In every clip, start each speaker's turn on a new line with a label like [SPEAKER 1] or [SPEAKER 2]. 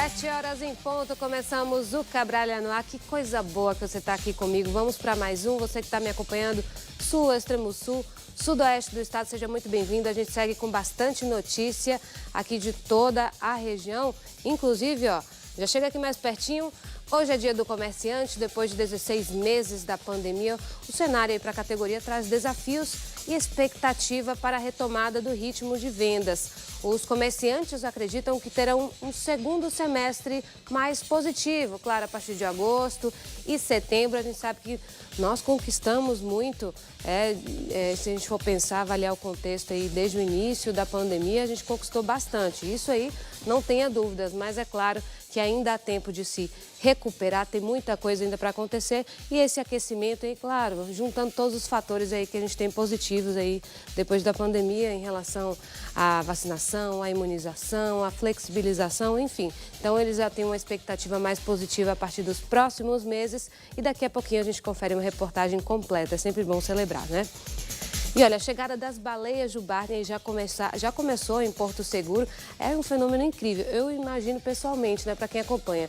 [SPEAKER 1] 7h em ponto, começamos o Cabralha no Ar. Que coisa boa que você está aqui comigo. Vamos para mais um. Você que está me acompanhando, sul, extremo sul, sudoeste do estado, seja muito bem-vindo. A gente segue com bastante notícia aqui de toda a região. Inclusive, ó, já chega aqui mais pertinho. Hoje é dia do comerciante, depois de 16 meses da pandemia. O cenário aí para a categoria traz desafios e expectativa para a retomada do ritmo de vendas. Os comerciantes acreditam que terão um segundo semestre mais positivo. Claro, a partir de agosto e setembro, a gente sabe que nós conquistamos muito. Se a gente for pensar, avaliar o contexto aí desde o início da pandemia, a gente conquistou bastante. Isso aí, não tenha dúvidas, mas é claro que ainda há tempo de se recuperar, tem muita coisa ainda para acontecer. E esse aquecimento aí, claro, juntando todos os fatores aí que a gente tem positivos aí depois da pandemia em relação à vacinação, à imunização, à flexibilização, enfim. Então, eles já têm uma expectativa mais positiva a partir dos próximos meses e daqui a pouquinho a gente confere uma reportagem completa. É sempre bom celebrar, né? E olha, a chegada das baleias jubarte já começou em Porto Seguro. É um fenômeno incrível. Eu imagino pessoalmente, né, para quem acompanha.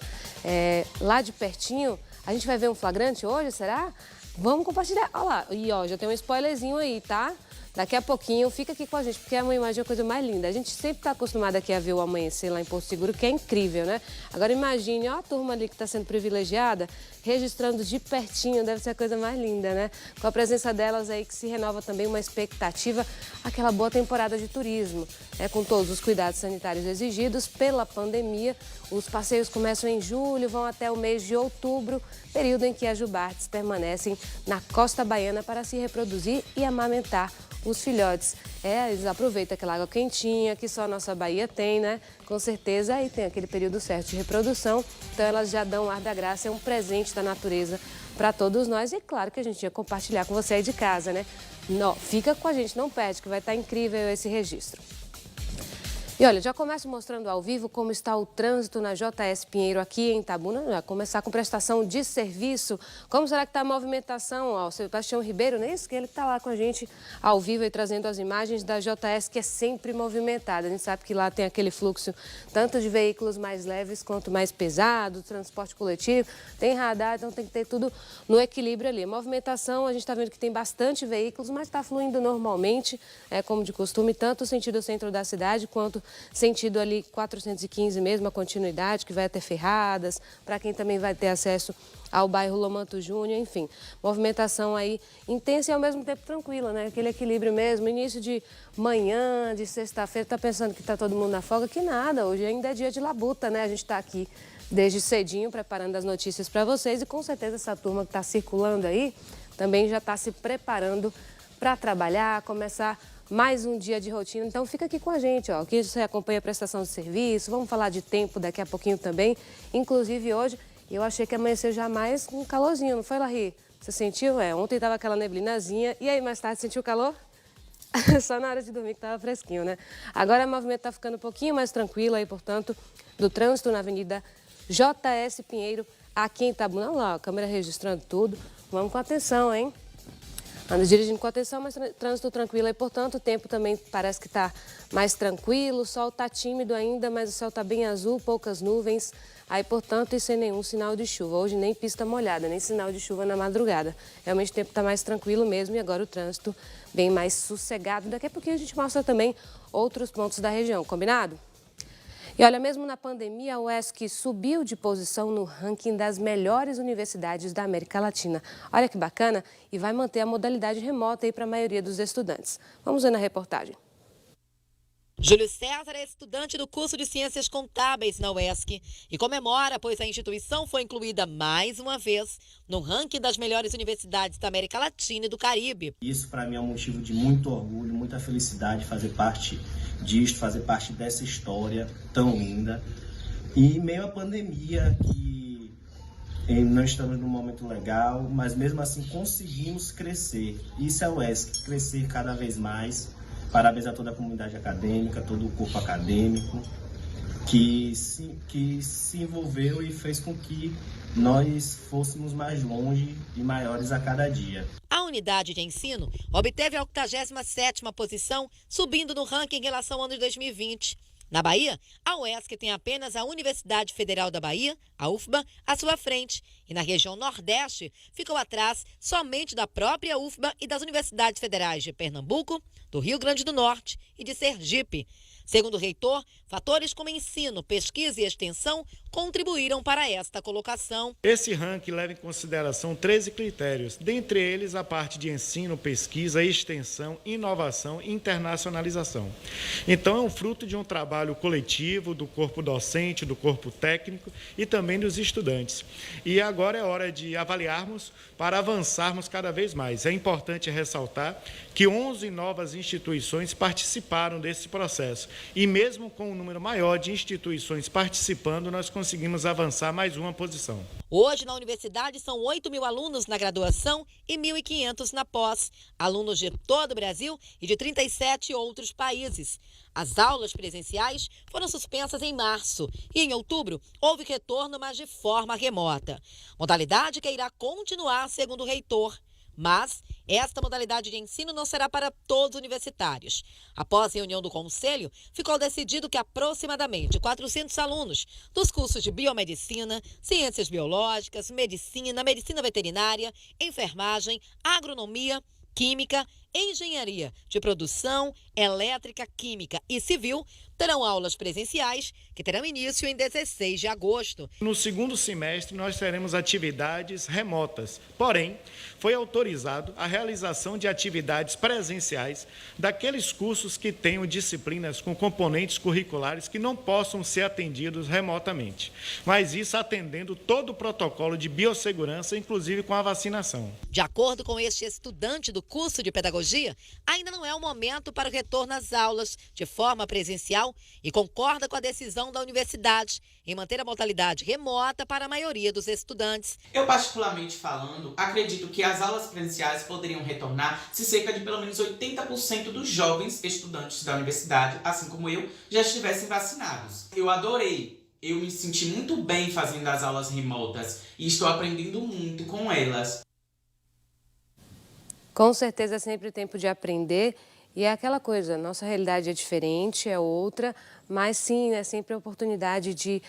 [SPEAKER 1] Lá de pertinho, a gente vai ver um flagrante hoje, será? Vamos compartilhar. Olha lá, e ó, já tem um spoilerzinho aí, tá? Daqui a pouquinho, fica aqui com a gente, porque a imagem é a coisa mais linda. A gente sempre está acostumado aqui a ver o amanhecer lá em Porto Seguro, que é incrível, né? Agora imagine, ó, a turma ali que está sendo privilegiada, registrando de pertinho, deve ser a coisa mais linda, né? Com a presença delas aí que se renova também uma expectativa, aquela boa temporada de turismo, né? Com todos os cuidados sanitários exigidos pela pandemia. Os passeios começam em julho, vão até o mês de outubro, período em que as jubartes permanecem na costa baiana para se reproduzir e amamentar os filhotes. Eles aproveitam aquela água quentinha que só a nossa Bahia tem, né? Com certeza, aí tem aquele período certo de reprodução. Então, elas já dão o ar da graça, é um presente da natureza para todos nós. E claro que a gente ia compartilhar com você aí de casa, né? Não, fica com a gente, não perde, que vai estar incrível esse registro. E olha, já começo mostrando ao vivo como está o trânsito na JS Pinheiro aqui em Itabuna. Vai começar com prestação de serviço. Como será que está a movimentação? Ó, o Sebastião Ribeiro, não é isso? Que ele está lá com a gente ao vivo e trazendo as imagens da JS, que é sempre movimentada. A gente sabe que lá tem aquele fluxo tanto de veículos mais leves quanto mais pesados, transporte coletivo. Tem radar, então tem que ter tudo no equilíbrio ali. A movimentação, a gente está vendo que tem bastante veículos, mas está fluindo normalmente, como de costume, tanto o sentido centro da cidade quanto sentido ali 415 mesmo, a continuidade, que vai até Ferradas, para quem também vai ter acesso ao bairro Lomanto Júnior, enfim. Movimentação aí intensa e ao mesmo tempo tranquila, né? Aquele equilíbrio mesmo, início de manhã, de sexta-feira, tá pensando que tá todo mundo na folga? Que nada, hoje ainda é dia de labuta, né? A gente tá aqui desde cedinho preparando as notícias para vocês e com certeza essa turma que está circulando aí também já está se preparando para trabalhar, começar mais um dia de rotina. Então fica aqui com a gente, ó, que você acompanha a prestação de serviço, vamos falar de tempo daqui a pouquinho também. Inclusive hoje eu achei que amanheceu já mais um calorzinho, não foi, Larry? Você sentiu? Ontem tava aquela neblinazinha e aí mais tarde sentiu calor? Só na hora de dormir que tava fresquinho, né? Agora o movimento tá ficando um pouquinho mais tranquilo aí, portanto, do trânsito na Avenida JS Pinheiro, aqui em Itabuna. Olha lá, a câmera registrando tudo. Vamos com atenção, hein? Anda dirigindo com atenção, mas trânsito tranquilo aí, portanto, o tempo também parece que está mais tranquilo, o sol está tímido ainda, mas o céu está bem azul, poucas nuvens, aí, portanto, e sem nenhum sinal de chuva. Hoje nem pista molhada, nem sinal de chuva na madrugada. Realmente o tempo está mais tranquilo mesmo e agora o trânsito bem mais sossegado. Daqui a pouquinho a gente mostra também outros pontos da região, combinado? E olha, mesmo na pandemia, a UESC subiu de posição no ranking das melhores universidades da América Latina. Olha que bacana, e vai manter a modalidade remota aí para a maioria dos estudantes. Vamos ver na reportagem.
[SPEAKER 2] Júlio César é estudante do curso de Ciências Contábeis na UESC e comemora, pois a instituição foi incluída mais uma vez no ranking das melhores universidades da América Latina e do Caribe.
[SPEAKER 3] Isso para mim é um motivo de muito orgulho, muita felicidade fazer parte disso, fazer parte dessa história tão linda. E em meio à pandemia, que não estamos num momento legal, mas mesmo assim conseguimos crescer. Isso é o UESC, crescer cada vez mais. Parabéns a toda a comunidade acadêmica, todo o corpo acadêmico que se envolveu e fez com que nós fôssemos mais longe e maiores a cada dia.
[SPEAKER 2] A unidade de ensino obteve a 87ª posição, subindo no ranking em relação ao ano de 2020. Na Bahia, a UESC tem apenas a Universidade Federal da Bahia, a UFBA, à sua frente. E na região Nordeste, ficou atrás somente da própria UFBA e das universidades federais de Pernambuco, do Rio Grande do Norte e de Sergipe. Segundo o reitor, fatores como ensino, pesquisa e extensão contribuíram para esta colocação.
[SPEAKER 4] Esse ranking leva em consideração 13 critérios, dentre eles a parte de ensino, pesquisa, extensão, inovação e internacionalização. Então é um fruto de um trabalho coletivo do corpo docente, do corpo técnico e também dos estudantes. E agora é hora de avaliarmos para avançarmos cada vez mais. É importante ressaltar que 11 novas instituições participaram desse processo. E mesmo com um número maior de instituições participando, nós conseguimos avançar mais uma posição.
[SPEAKER 2] Hoje, na universidade, são 8.000 alunos na graduação e 1.500 na pós. Alunos de todo o Brasil e de 37 outros países. As aulas presenciais foram suspensas em março e em outubro houve retorno, mas de forma remota. Modalidade que irá continuar, segundo o reitor. Mas esta modalidade de ensino não será para todos os universitários. Após a reunião do Conselho, ficou decidido que aproximadamente 400 alunos dos cursos de biomedicina, ciências biológicas, medicina, medicina veterinária, enfermagem, agronomia, química, engenharia de produção, elétrica, química e civil terão aulas presenciais que terão início em 16 de agosto.
[SPEAKER 4] No segundo semestre, nós teremos atividades remotas. Porém, foi autorizado a realização de atividades presenciais daqueles cursos que tenham disciplinas com componentes curriculares que não possam ser atendidos remotamente. Mas isso atendendo todo o protocolo de biossegurança, inclusive com a vacinação.
[SPEAKER 2] De acordo com este estudante do curso de pedagogia, ainda não é o momento para o retorno às aulas de forma presencial e concorda com a decisão da universidade em manter a modalidade remota para a maioria dos estudantes.
[SPEAKER 5] Eu, particularmente falando, acredito que as aulas presenciais poderiam retornar se cerca de pelo menos 80% dos jovens estudantes da universidade, assim como eu, já estivessem vacinados. Eu adorei. Eu me senti muito bem fazendo as aulas remotas e estou aprendendo muito com elas.
[SPEAKER 1] Com certeza é sempre tempo de aprender e é aquela coisa, nossa realidade é diferente, é outra, mas sim, é sempre a oportunidade de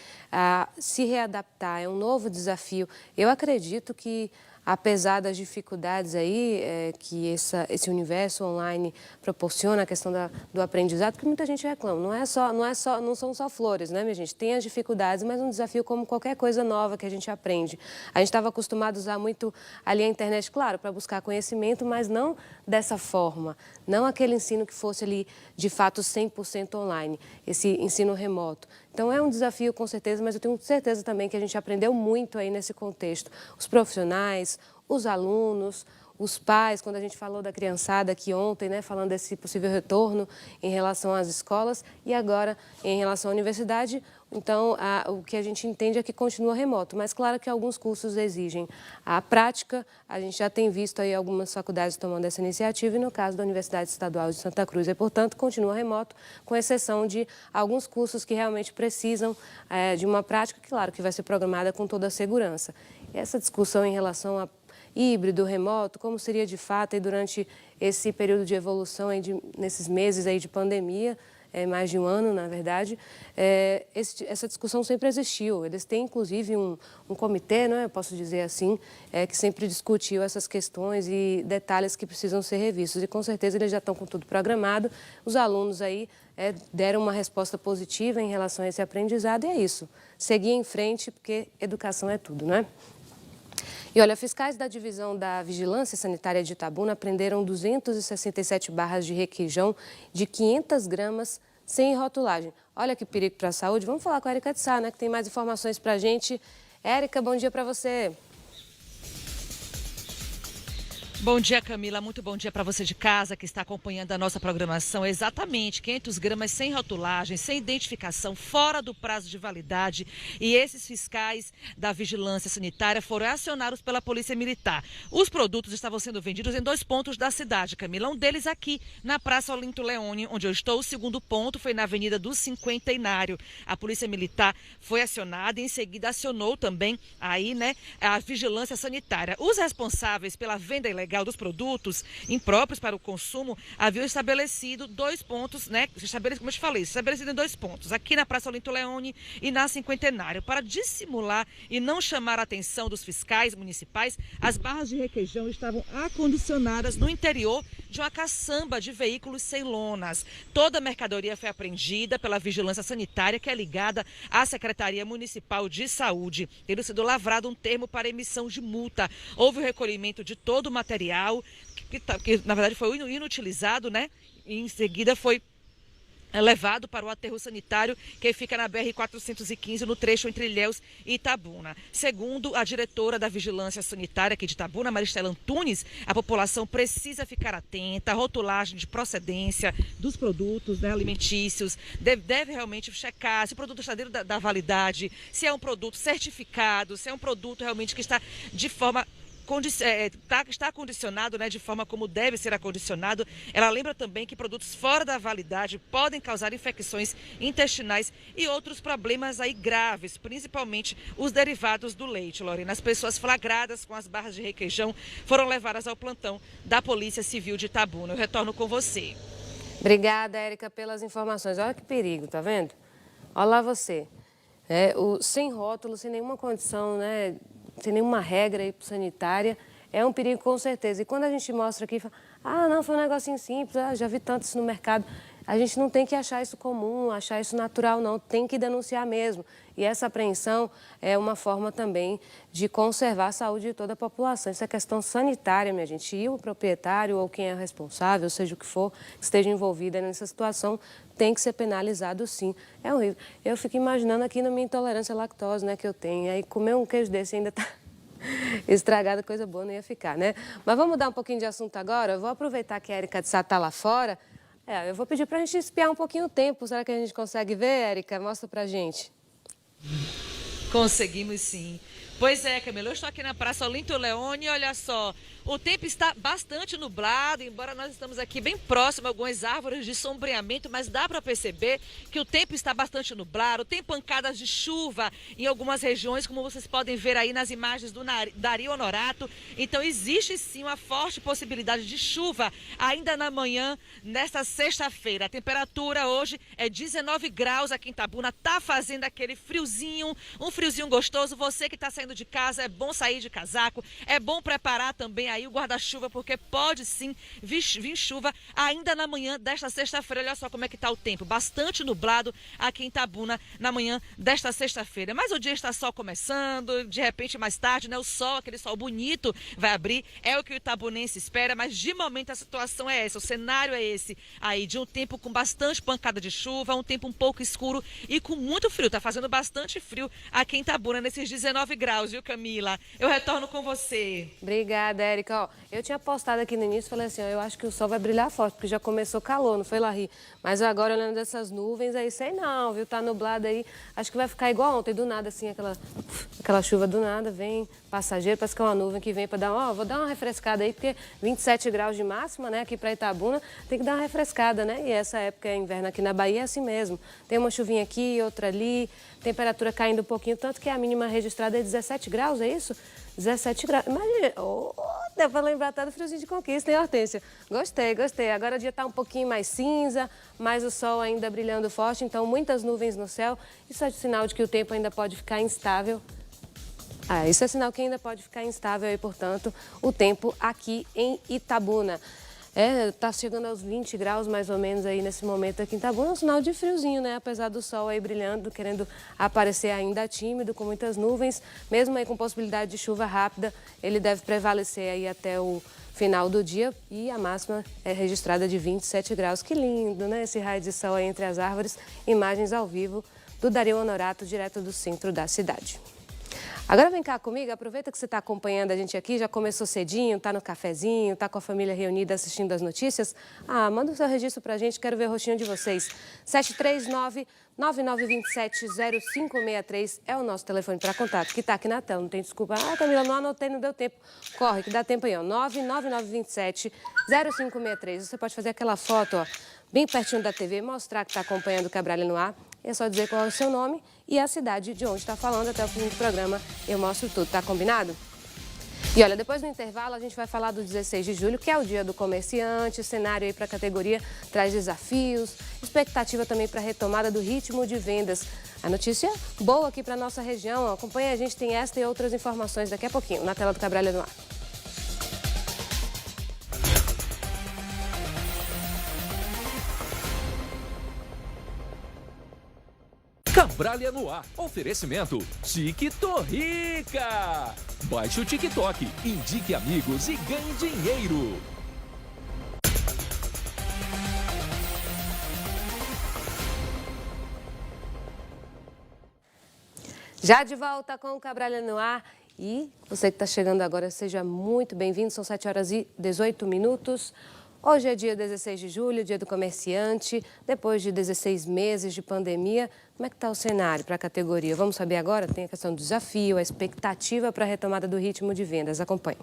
[SPEAKER 1] se readaptar, é um novo desafio. Eu acredito que, apesar das dificuldades aí que esse universo online proporciona, a questão do aprendizado, que muita gente reclama, não são só flores, né, minha gente? Tem as dificuldades, mas um desafio como qualquer coisa nova que a gente aprende. A gente estava acostumado a usar muito ali a internet, claro, para buscar conhecimento, mas não dessa forma, não aquele ensino que fosse ali, de fato, 100% online, esse ensino remoto. Então, é um desafio, com certeza, mas eu tenho certeza também que a gente aprendeu muito aí nesse contexto. Os profissionais, os alunos, os pais, quando a gente falou da criançada aqui ontem, né, falando desse possível retorno em relação às escolas e agora em relação à universidade, então, o que a gente entende é que continua remoto, mas claro que alguns cursos exigem a prática, a gente já tem visto aí algumas faculdades tomando essa iniciativa e no caso da Universidade Estadual de Santa Cruz, portanto, continua remoto, com exceção de alguns cursos que realmente precisam de uma prática, claro, que vai ser programada com toda a segurança. E essa discussão em relação a híbrido, remoto, como seria de fato aí durante esse período de evolução, aí nesses meses aí de pandemia, mais de um ano, na verdade, essa discussão sempre existiu. Eles têm, inclusive, um comitê, né, eu posso dizer assim, que sempre discutiu essas questões e detalhes que precisam ser revistos. E, com certeza, eles já estão com tudo programado. Os alunos aí deram uma resposta positiva em relação a esse aprendizado e é isso. Seguir em frente, porque educação é tudo, né? E olha, fiscais da divisão da Vigilância Sanitária de Itabuna apreenderam 267 barras de requeijão de 500 gramas sem rotulagem. Olha que perigo para a saúde. Vamos falar com a Érica de Sá, né, que tem mais informações para a gente. Érica, bom dia para você.
[SPEAKER 6] Bom dia, Camila. Muito bom dia para você de casa que está acompanhando a nossa programação. Exatamente, 500 gramas sem rotulagem, sem identificação, fora do prazo de validade. E esses fiscais da Vigilância Sanitária foram acionados pela Polícia Militar. Os produtos estavam sendo vendidos em 2 pontos da cidade, Camila. Um deles aqui na Praça Olinto Leone, onde eu estou. O segundo ponto foi na Avenida do Cinquentenário. A Polícia Militar foi acionada e em seguida acionou também aí, né, a Vigilância Sanitária. Os responsáveis pela venda ilegal legal dos produtos impróprios para o consumo haviam estabelecido 2 pontos, né? Como eu te falei, estabelecido em 2 pontos, aqui na Praça Olinto Leone e na Cinquentenário. Para dissimular e não chamar a atenção dos fiscais municipais, as barras de requeijão estavam acondicionadas no interior de uma caçamba de veículos sem lonas. Toda a mercadoria foi apreendida pela Vigilância Sanitária, que é ligada à Secretaria Municipal de Saúde, tendo sido lavrado um termo para emissão de multa. Houve o recolhimento de todo o material, que na verdade foi inutilizado, né? E em seguida foi levado para o aterro sanitário que fica na BR-415, no trecho entre Ilhéus e Itabuna. Segundo a diretora da Vigilância Sanitária aqui de Itabuna, Maristela Antunes, a população precisa ficar atenta à rotulagem de procedência dos produtos, né, alimentícios, deve realmente checar se o produto está dentro da validade, se é um produto certificado, se é um produto realmente que está de forma está acondicionado, né, de forma como deve ser acondicionado. Ela lembra também que produtos fora da validade podem causar infecções intestinais e outros problemas aí graves, principalmente os derivados do leite, Lorena. As pessoas flagradas com as barras de requeijão foram levadas ao plantão da Polícia Civil de Itabuna. Eu retorno com você.
[SPEAKER 1] Obrigada, Érica, pelas informações. Olha que perigo, tá vendo? Olha lá você. Sem rótulo, sem nenhuma condição, né? Sem nenhuma regra aí sanitária, é um perigo com certeza. E quando a gente mostra aqui, fala, não, foi um negocinho simples, já vi tanto isso no mercado. A gente não tem que achar isso comum, achar isso natural, não. Tem que denunciar mesmo. E essa apreensão é uma forma também de conservar a saúde de toda a população. Isso é questão sanitária, minha gente. E o proprietário ou quem é responsável, seja o que for, que esteja envolvido nessa situação, tem que ser penalizado, sim. É horrível. Eu fico imaginando aqui na minha intolerância à lactose, né, que eu tenho. Aí comer um queijo desse ainda está estragado, coisa boa não ia ficar, né? Mas vamos mudar um pouquinho de assunto agora. Eu vou aproveitar que a Érica de Sá está lá fora. Eu vou pedir para a gente espiar um pouquinho o tempo. Será que a gente consegue ver, Érica? Mostra para a gente.
[SPEAKER 6] Conseguimos sim. Pois é, Camila, eu estou aqui na Praça Olinto Leone e olha só, o tempo está bastante nublado, embora nós estamos aqui bem próximo a algumas árvores de sombreamento, mas dá para perceber que o tempo está bastante nublado, tem pancadas de chuva em algumas regiões, como vocês podem ver aí nas imagens do Dario Honorato. Então existe sim uma forte possibilidade de chuva ainda na manhã, nesta sexta-feira. A temperatura hoje é 19 graus aqui em Itabuna, tá fazendo aquele friozinho, um friozinho gostoso. Você que está saindo de casa, é bom sair de casaco, é bom preparar também aí o guarda-chuva, porque pode sim vir chuva ainda na manhã desta sexta-feira. Olha só como é que está o tempo, bastante nublado aqui em Itabuna na manhã desta sexta-feira. Mas o dia está só começando, de repente mais tarde, né, o sol, aquele sol bonito vai abrir, é o que o itabunense espera, mas de momento a situação é essa, o cenário é esse aí, de um tempo com bastante pancada de chuva, um tempo um pouco escuro e com muito frio. Tá fazendo bastante frio aqui em Itabuna, nesses 19 graus, viu, Camila? Eu retorno com você.
[SPEAKER 1] Obrigada, Érica. Ó, eu tinha postado aqui no início, falei assim, ó, eu acho que o sol vai brilhar forte, porque já começou calor, não foi, Larry? Mas agora, olhando dessas nuvens aí, sei não, viu? Tá nublado aí, acho que vai ficar igual ontem, do nada, assim, aquela chuva do nada, vem passageiro, parece que é uma nuvem que vem para dar, ó, vou dar uma refrescada aí, porque 27 graus de máxima, né, aqui para Itabuna, tem que dar uma refrescada, né? E essa época é inverno aqui na Bahia é assim mesmo. Tem uma chuvinha aqui, outra ali, temperatura caindo um pouquinho, tanto que a mínima registrada é 17 graus, é isso? 17 graus. Imagina, deu para lembrar até do friozinho de Conquista, hein, Hortência? Gostei. Agora o dia está um pouquinho mais cinza, mas o sol ainda brilhando forte, então muitas nuvens no céu. Isso é sinal de que o tempo ainda pode ficar instável. Isso é sinal que ainda pode ficar instável e, portanto, o tempo aqui em Itabuna. Tá chegando aos 20 graus mais ou menos aí nesse momento aqui em Itabuna, um sinal de friozinho, né? Apesar do sol aí brilhando, querendo aparecer ainda tímido, com muitas nuvens, mesmo aí com possibilidade de chuva rápida, ele deve prevalecer aí até o final do dia e a máxima é registrada de 27 graus. Que lindo, né? Esse raio de sol aí entre as árvores, imagens ao vivo do Dario Honorato, direto do centro da cidade. Agora vem cá comigo, aproveita que você está acompanhando a gente aqui, já começou cedinho, está no cafezinho, está com a família reunida assistindo as notícias. Manda o seu registro para a gente, quero ver o rostinho de vocês. 739-9927-0563 é o nosso telefone para contato, que está aqui na tela, não tem desculpa. Camila, não anotei, não deu tempo. Corre, que dá tempo aí, ó, 99927-0563. Você pode fazer aquela foto, ó, bem pertinho da TV, mostrar que está acompanhando o Cabralha no ar. É só dizer qual é o seu nome e a cidade de onde está falando. Até o fim do programa eu mostro tudo, tá combinado? E olha, depois do intervalo a gente vai falar do 16 de julho, que é o dia do comerciante, cenário aí para a categoria traz desafios, expectativa também para a retomada do ritmo de vendas. A notícia boa aqui para a nossa região, acompanha a gente, tem esta e outras informações daqui a pouquinho, na tela do Cabralha no Ar.
[SPEAKER 7] Cabralha no Ar. Oferecimento TikTok. Baixe o TikTok, indique amigos e ganhe dinheiro.
[SPEAKER 1] Já de volta com o Cabralha no Ar. E você que está chegando agora, seja muito bem-vindo. São 7h18. Hoje é dia 16 de julho, dia do comerciante. Depois de 16 meses de pandemia, como é que está o cenário para a categoria? Vamos saber agora? Tem a questão do desafio, a expectativa para a retomada do ritmo de vendas. Acompanhe.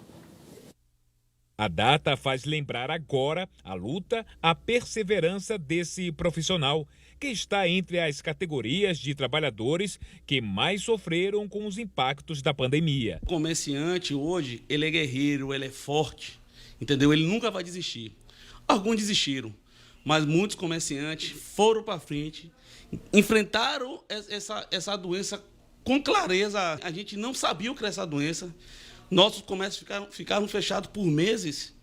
[SPEAKER 8] A data faz lembrar agora a luta, a perseverança desse profissional que está entre as categorias de trabalhadores que mais sofreram com os impactos da pandemia.
[SPEAKER 9] O comerciante hoje, ele é guerreiro, ele é forte, entendeu? Ele nunca vai desistir. Alguns desistiram, mas muitos comerciantes foram para frente, enfrentaram essa doença com clareza. A gente não sabia o que era essa doença. Nossos comércios ficaram fechados por meses,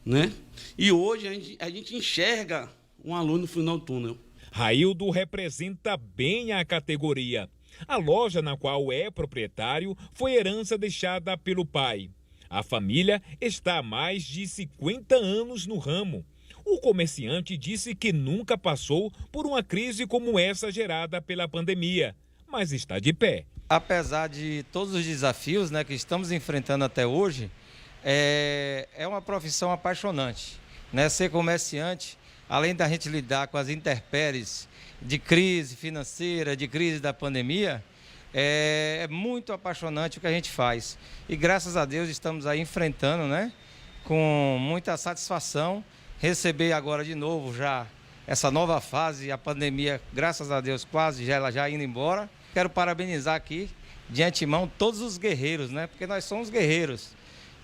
[SPEAKER 9] né? E hoje a gente enxerga uma luz no final do túnel.
[SPEAKER 8] Raildo representa bem a categoria. A loja na qual é proprietário foi herança deixada pelo pai. A família está há mais de 50 anos no ramo. O comerciante disse que nunca passou por uma crise como essa gerada pela pandemia, mas está de pé.
[SPEAKER 10] Apesar de todos os desafios, né, que estamos enfrentando até hoje, é uma profissão apaixonante, né? Ser comerciante, além da gente lidar com as intempéries de crise financeira, de crise da pandemia, é muito apaixonante o que a gente faz. E graças a Deus estamos aí enfrentando, né, com muita satisfação, receber agora de novo já essa nova fase, a pandemia, graças a Deus, quase ela já indo embora. Quero parabenizar aqui, de antemão, todos os guerreiros, né? Porque nós somos guerreiros,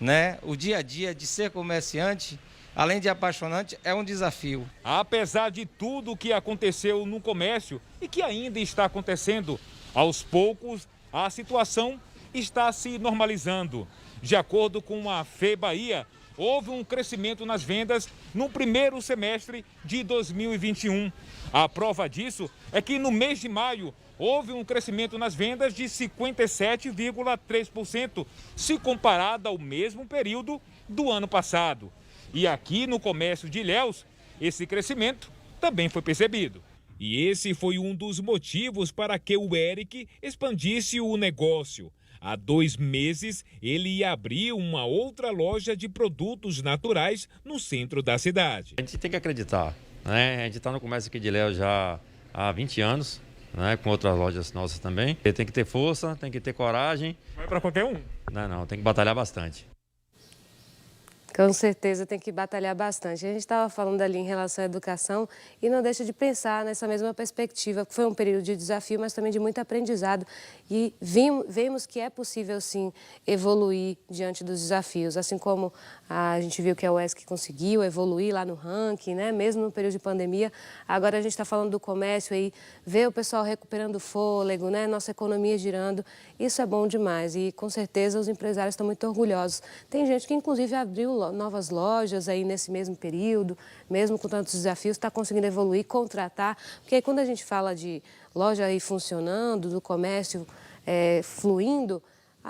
[SPEAKER 10] né? O dia a dia de ser comerciante, além de apaixonante, é um desafio.
[SPEAKER 8] Apesar de tudo o que aconteceu no comércio e que ainda está acontecendo, aos poucos a situação está se normalizando. De acordo com a FEBahia, houve um crescimento nas vendas no primeiro semestre de 2021. A prova disso é que no mês de maio houve um crescimento nas vendas de 57,3%, se comparado ao mesmo período do ano passado. E aqui no comércio de Ilhéus, esse crescimento também foi percebido. E esse foi um dos motivos para que o Eric expandisse o negócio. Há 2 meses, ele ia abrir uma outra loja de produtos naturais no centro da cidade.
[SPEAKER 11] A gente tem que acreditar, né? A gente está no comércio aqui de Ilhéus já há 20 anos, né? Com outras lojas nossas também. Tem que ter força, tem que ter coragem.
[SPEAKER 8] Não é para qualquer um.
[SPEAKER 11] Não, tem que batalhar bastante.
[SPEAKER 1] Com certeza tem que batalhar bastante. A gente estava falando ali em relação à educação e não deixa de pensar nessa mesma perspectiva, que foi um período de desafio, mas também de muito aprendizado. E vemos que é possível, sim, evoluir diante dos desafios. Assim como a gente viu que a UESC conseguiu evoluir lá no ranking, né? Mesmo no período de pandemia. Agora a gente está falando do comércio aí, ver o pessoal recuperando fôlego, né? Nossa economia girando. Isso é bom demais e, com certeza, os empresários estão muito orgulhosos. Tem gente que, inclusive, abriu novas lojas aí nesse mesmo período, mesmo com tantos desafios, está conseguindo evoluir, contratar, porque aí, quando a gente fala de loja aí funcionando, do comércio fluindo,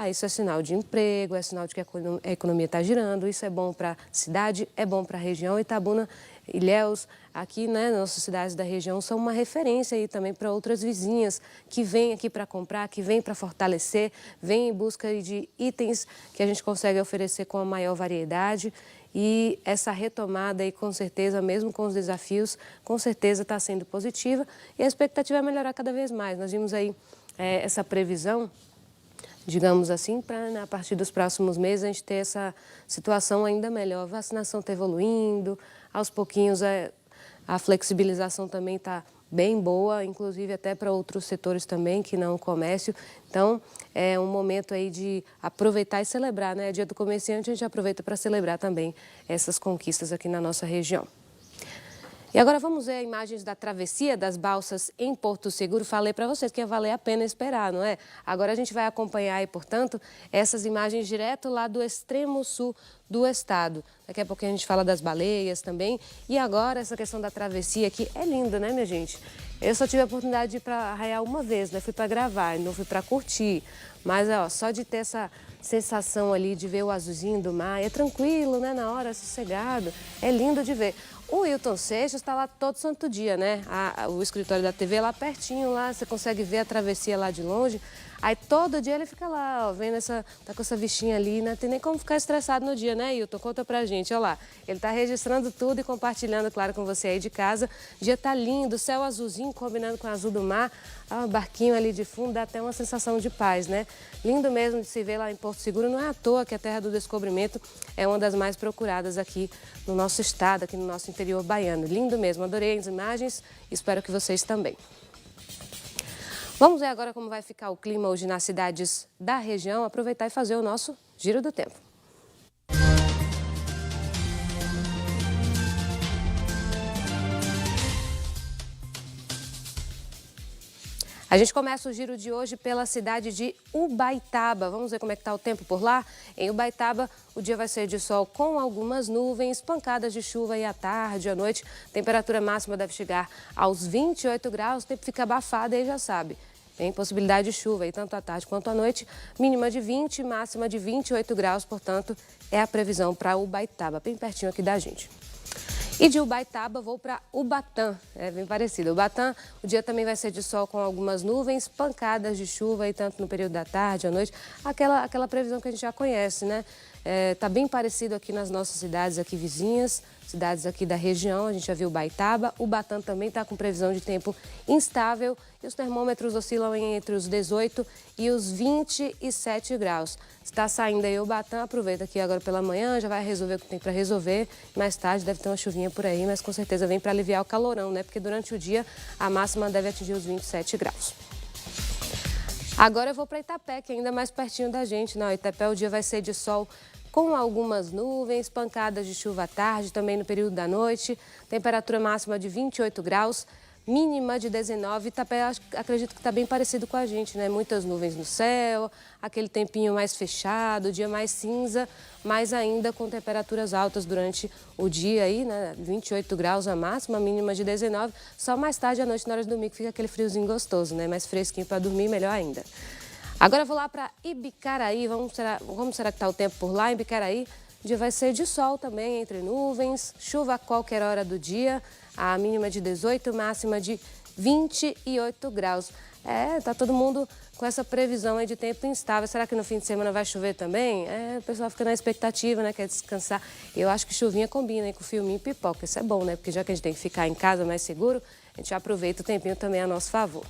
[SPEAKER 1] isso é sinal de emprego, é sinal de que a economia está girando, isso é bom para a cidade, é bom para a região. Itabuna, Ilhéus, aqui, né, nossas cidades da região são uma referência aí também para outras vizinhas que vêm aqui para comprar, que vêm para fortalecer, vêm em busca de itens que a gente consegue oferecer com a maior variedade. E essa retomada aí, com certeza, mesmo com os desafios, com certeza está sendo positiva e a expectativa é melhorar cada vez mais. Nós vimos aí essa previsão, digamos assim, para a partir dos próximos meses a gente ter essa situação ainda melhor. A vacinação está evoluindo, aos pouquinhos a flexibilização também está bem boa, inclusive até para outros setores também, que não o comércio. Então, é um momento aí de aproveitar e celebrar, né? Dia do comerciante, a gente aproveita para celebrar também essas conquistas aqui na nossa região. E agora vamos ver imagens da travessia das balsas em Porto Seguro. Falei para vocês que ia valer a pena esperar, não é? Agora a gente vai acompanhar aí, portanto, essas imagens direto lá do extremo sul do estado. Daqui a pouco a gente fala das baleias também. E agora essa questão da travessia aqui é linda, né, minha gente? Eu só tive a oportunidade de ir para Arraial uma vez, né? Fui para gravar, não fui para curtir. Mas, ó, só de ter essa sensação ali de ver o azulzinho do mar, é tranquilo, né? Na hora, sossegado, é lindo de ver. O Hilton Seixas está lá todo santo dia, né? O escritório da TV é lá pertinho, lá você consegue ver a travessia lá de longe. Aí todo dia ele fica lá, ó, vendo tá com essa bichinha ali, não tem nem como ficar estressado no dia, né, Hilton? Conta pra gente, olha lá. Ele tá registrando tudo e compartilhando, claro, com você aí de casa. O dia tá lindo, céu azulzinho combinando com o azul do mar. Um barquinho ali de fundo, dá até uma sensação de paz, né? Lindo mesmo de se ver lá em Porto Seguro. Não é à toa que a Terra do Descobrimento é uma das mais procuradas aqui no nosso estado, aqui no nosso interior baiano. Lindo mesmo, adorei as imagens, espero que vocês também. Vamos ver agora como vai ficar o clima hoje nas cidades da região, aproveitar e fazer o nosso Giro do Tempo. A gente começa o giro de hoje pela cidade de Ubaitaba. Vamos ver como é que está o tempo por lá? Em Ubaitaba, o dia vai ser de sol com algumas nuvens, pancadas de chuva e à tarde, à noite. Temperatura máxima deve chegar aos 28 graus, o tempo fica abafado aí já sabe. Tem possibilidade de chuva aí tanto à tarde quanto à noite, mínima de 20, máxima de 28 graus, portanto, é a previsão para Ubaitaba, bem pertinho aqui da gente. E de Ubaitaba vou para Ubatã, é bem parecido. Ubatã, o dia também vai ser de sol com algumas nuvens, pancadas de chuva aí tanto no período da tarde, à noite, aquela previsão que a gente já conhece, né? Tá bem parecido aqui nas nossas cidades aqui vizinhas, cidades aqui da região, a gente já viu Ubaitaba. Ubatã também está com previsão de tempo instável e os termômetros oscilam entre os 18 e os 27 graus. Está saindo aí Ubatã, aproveita aqui agora pela manhã, já vai resolver o que tem para resolver. Mais tarde deve ter uma chuvinha por aí, mas com certeza vem para aliviar o calorão, né? Porque durante o dia a máxima deve atingir os 27 graus. Agora eu vou para Itapé, que é ainda mais pertinho da gente. Não, Itapé o dia vai ser de sol com algumas nuvens, pancadas de chuva à tarde, também no período da noite. Temperatura máxima de 28 graus, mínima de 19. Itapé, acredito que está bem parecido com a gente, né? Muitas nuvens no céu, aquele tempinho mais fechado, dia mais cinza, mas ainda com temperaturas altas durante o dia aí, né? 28 graus a máxima, mínima de 19. Só mais tarde à noite, na hora de dormir, que fica aquele friozinho gostoso, né? Mais fresquinho para dormir, melhor ainda. Agora eu vou lá para Ibicaraí, como será que está o tempo por lá? Em Ibicaraí, o dia vai ser de sol também, entre nuvens, chuva a qualquer hora do dia, a mínima de 18, máxima de 28 graus. Tá todo mundo com essa previsão aí de tempo instável. Será que no fim de semana vai chover também? O pessoal fica na expectativa, né, quer descansar. Eu acho que chuvinha combina aí com filminho e pipoca, isso é bom, né? Porque já que a gente tem que ficar em casa mais seguro, a gente aproveita o tempinho também a nosso favor.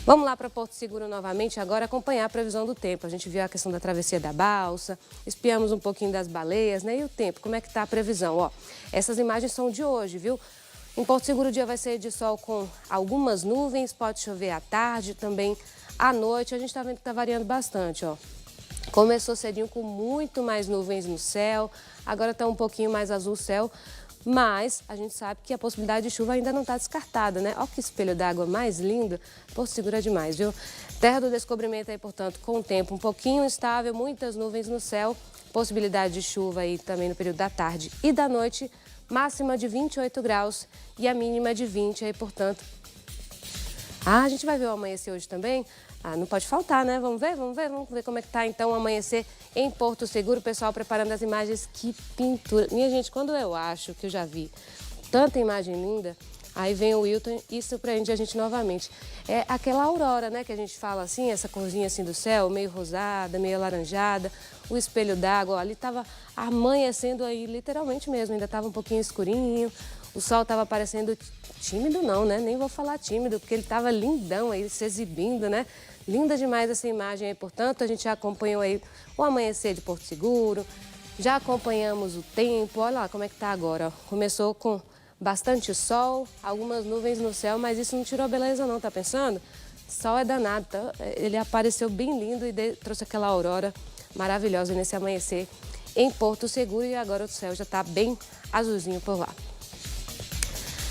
[SPEAKER 1] Vamos lá para Porto Seguro novamente, agora acompanhar a previsão do tempo. A gente viu a questão da travessia da balsa, espiamos um pouquinho das baleias, né? E o tempo, como é que está a previsão? Ó, essas imagens são de hoje, viu? Em Porto Seguro o dia vai ser de sol com algumas nuvens, pode chover à tarde, também à noite. A gente está vendo que está variando bastante, ó. Começou cedinho com muito mais nuvens no céu, agora está um pouquinho mais azul o céu. Mas a gente sabe que a possibilidade de chuva ainda não está descartada, né? Olha que espelho d'água mais lindo. Porto Seguro é demais, viu? Terra do Descobrimento aí, portanto, com o tempo um pouquinho instável, muitas nuvens no céu, possibilidade de chuva aí também no período da tarde e da noite, máxima de 28 graus e a mínima de 20 aí, portanto. A gente vai ver o amanhecer hoje também. Não pode faltar, né? Vamos ver como é que tá então o amanhecer em Porto Seguro. O pessoal preparando as imagens, que pintura. Minha gente, quando eu acho que eu já vi tanta imagem linda, aí vem o Hilton e surpreende a gente novamente. É aquela aurora, né, que a gente fala assim, essa corzinha assim do céu, meio rosada, meio alaranjada, o espelho d'água, ali tava amanhecendo aí, literalmente mesmo, ainda tava um pouquinho escurinho, o sol tava parecendo tímido não, né? Nem vou falar tímido, porque ele tava lindão aí, se exibindo, né? Linda demais essa imagem aí, portanto, a gente já acompanhou aí o amanhecer de Porto Seguro, já acompanhamos o tempo, olha lá como é que tá agora, ó. Começou com bastante sol, algumas nuvens no céu, mas isso não tirou a beleza não, tá pensando? Sol é danado, tá? Ele apareceu bem lindo e trouxe aquela aurora maravilhosa nesse amanhecer em Porto Seguro e agora o céu já está bem azulzinho por lá.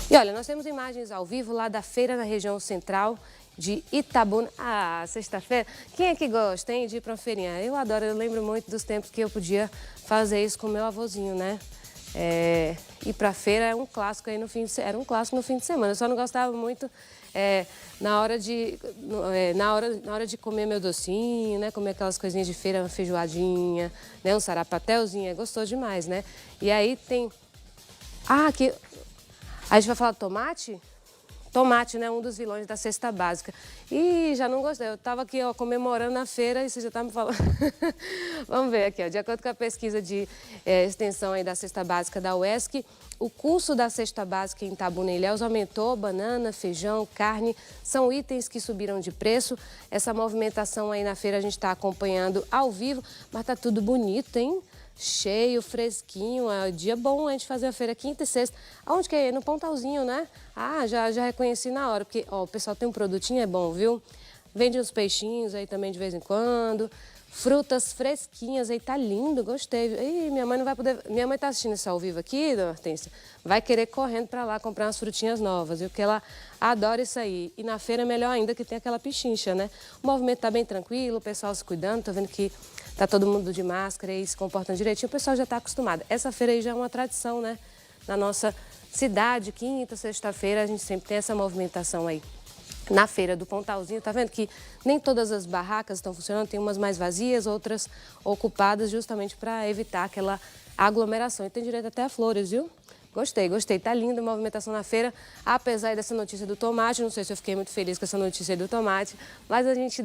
[SPEAKER 1] E olha, nós temos imagens ao vivo lá da feira na região central de Itabuna. Ah, sexta-feira. Quem é que gosta, hein, de ir para uma feirinha? Eu adoro, eu lembro muito dos tempos que eu podia fazer isso com meu avôzinho, né? Ir para a feira é um clássico aí era um clássico no fim de semana. Eu só não gostava muito na hora de comer meu docinho, né? Comer aquelas coisinhas de feira, uma feijoadinha, né? Um sarapatelzinho, é gostoso demais, né? E aí tem... Ah, aqui... A gente vai falar de tomate? Tomate, né? Um dos vilões da cesta básica. Ih, já não gostei. Eu estava aqui, ó, comemorando a feira e você já está me falando. Vamos ver aqui, ó. De acordo com a pesquisa de extensão aí da cesta básica da UESC, o custo da cesta básica em Itabuna e Ilhéus aumentou. Banana, feijão, carne são itens que subiram de preço. Essa movimentação aí na feira a gente está acompanhando ao vivo, mas tá tudo bonito, hein? Cheio, fresquinho, é um dia bom a gente fazer a feira quinta e sexta. Aonde que é? No Pontalzinho, né? Ah, já reconheci na hora, porque ó, o pessoal tem um produtinho, é bom, viu? Vende uns peixinhos aí também de vez em quando, frutas fresquinhas aí, tá lindo, gostei. Ih, minha mãe não vai poder... Minha mãe tá assistindo isso ao vivo aqui, dona Hortência, vai querer correndo pra lá comprar umas frutinhas novas, viu? Porque ela adora isso aí. E na feira é melhor ainda que tem aquela pichincha, né? O movimento tá bem tranquilo, o pessoal se cuidando, tô vendo que tá todo mundo de máscara e se comportando direitinho, o pessoal já está acostumado. Essa feira aí já é uma tradição, né? Na nossa cidade, quinta, sexta-feira, a gente sempre tem essa movimentação aí. Na feira do Pontalzinho, tá vendo que nem todas as barracas estão funcionando, tem umas mais vazias, outras ocupadas, justamente para evitar aquela aglomeração. E tem direito até a flores, viu? Gostei. Tá linda a movimentação na feira, apesar dessa notícia do tomate. Não sei se eu fiquei muito feliz com essa notícia do tomate, mas a gente,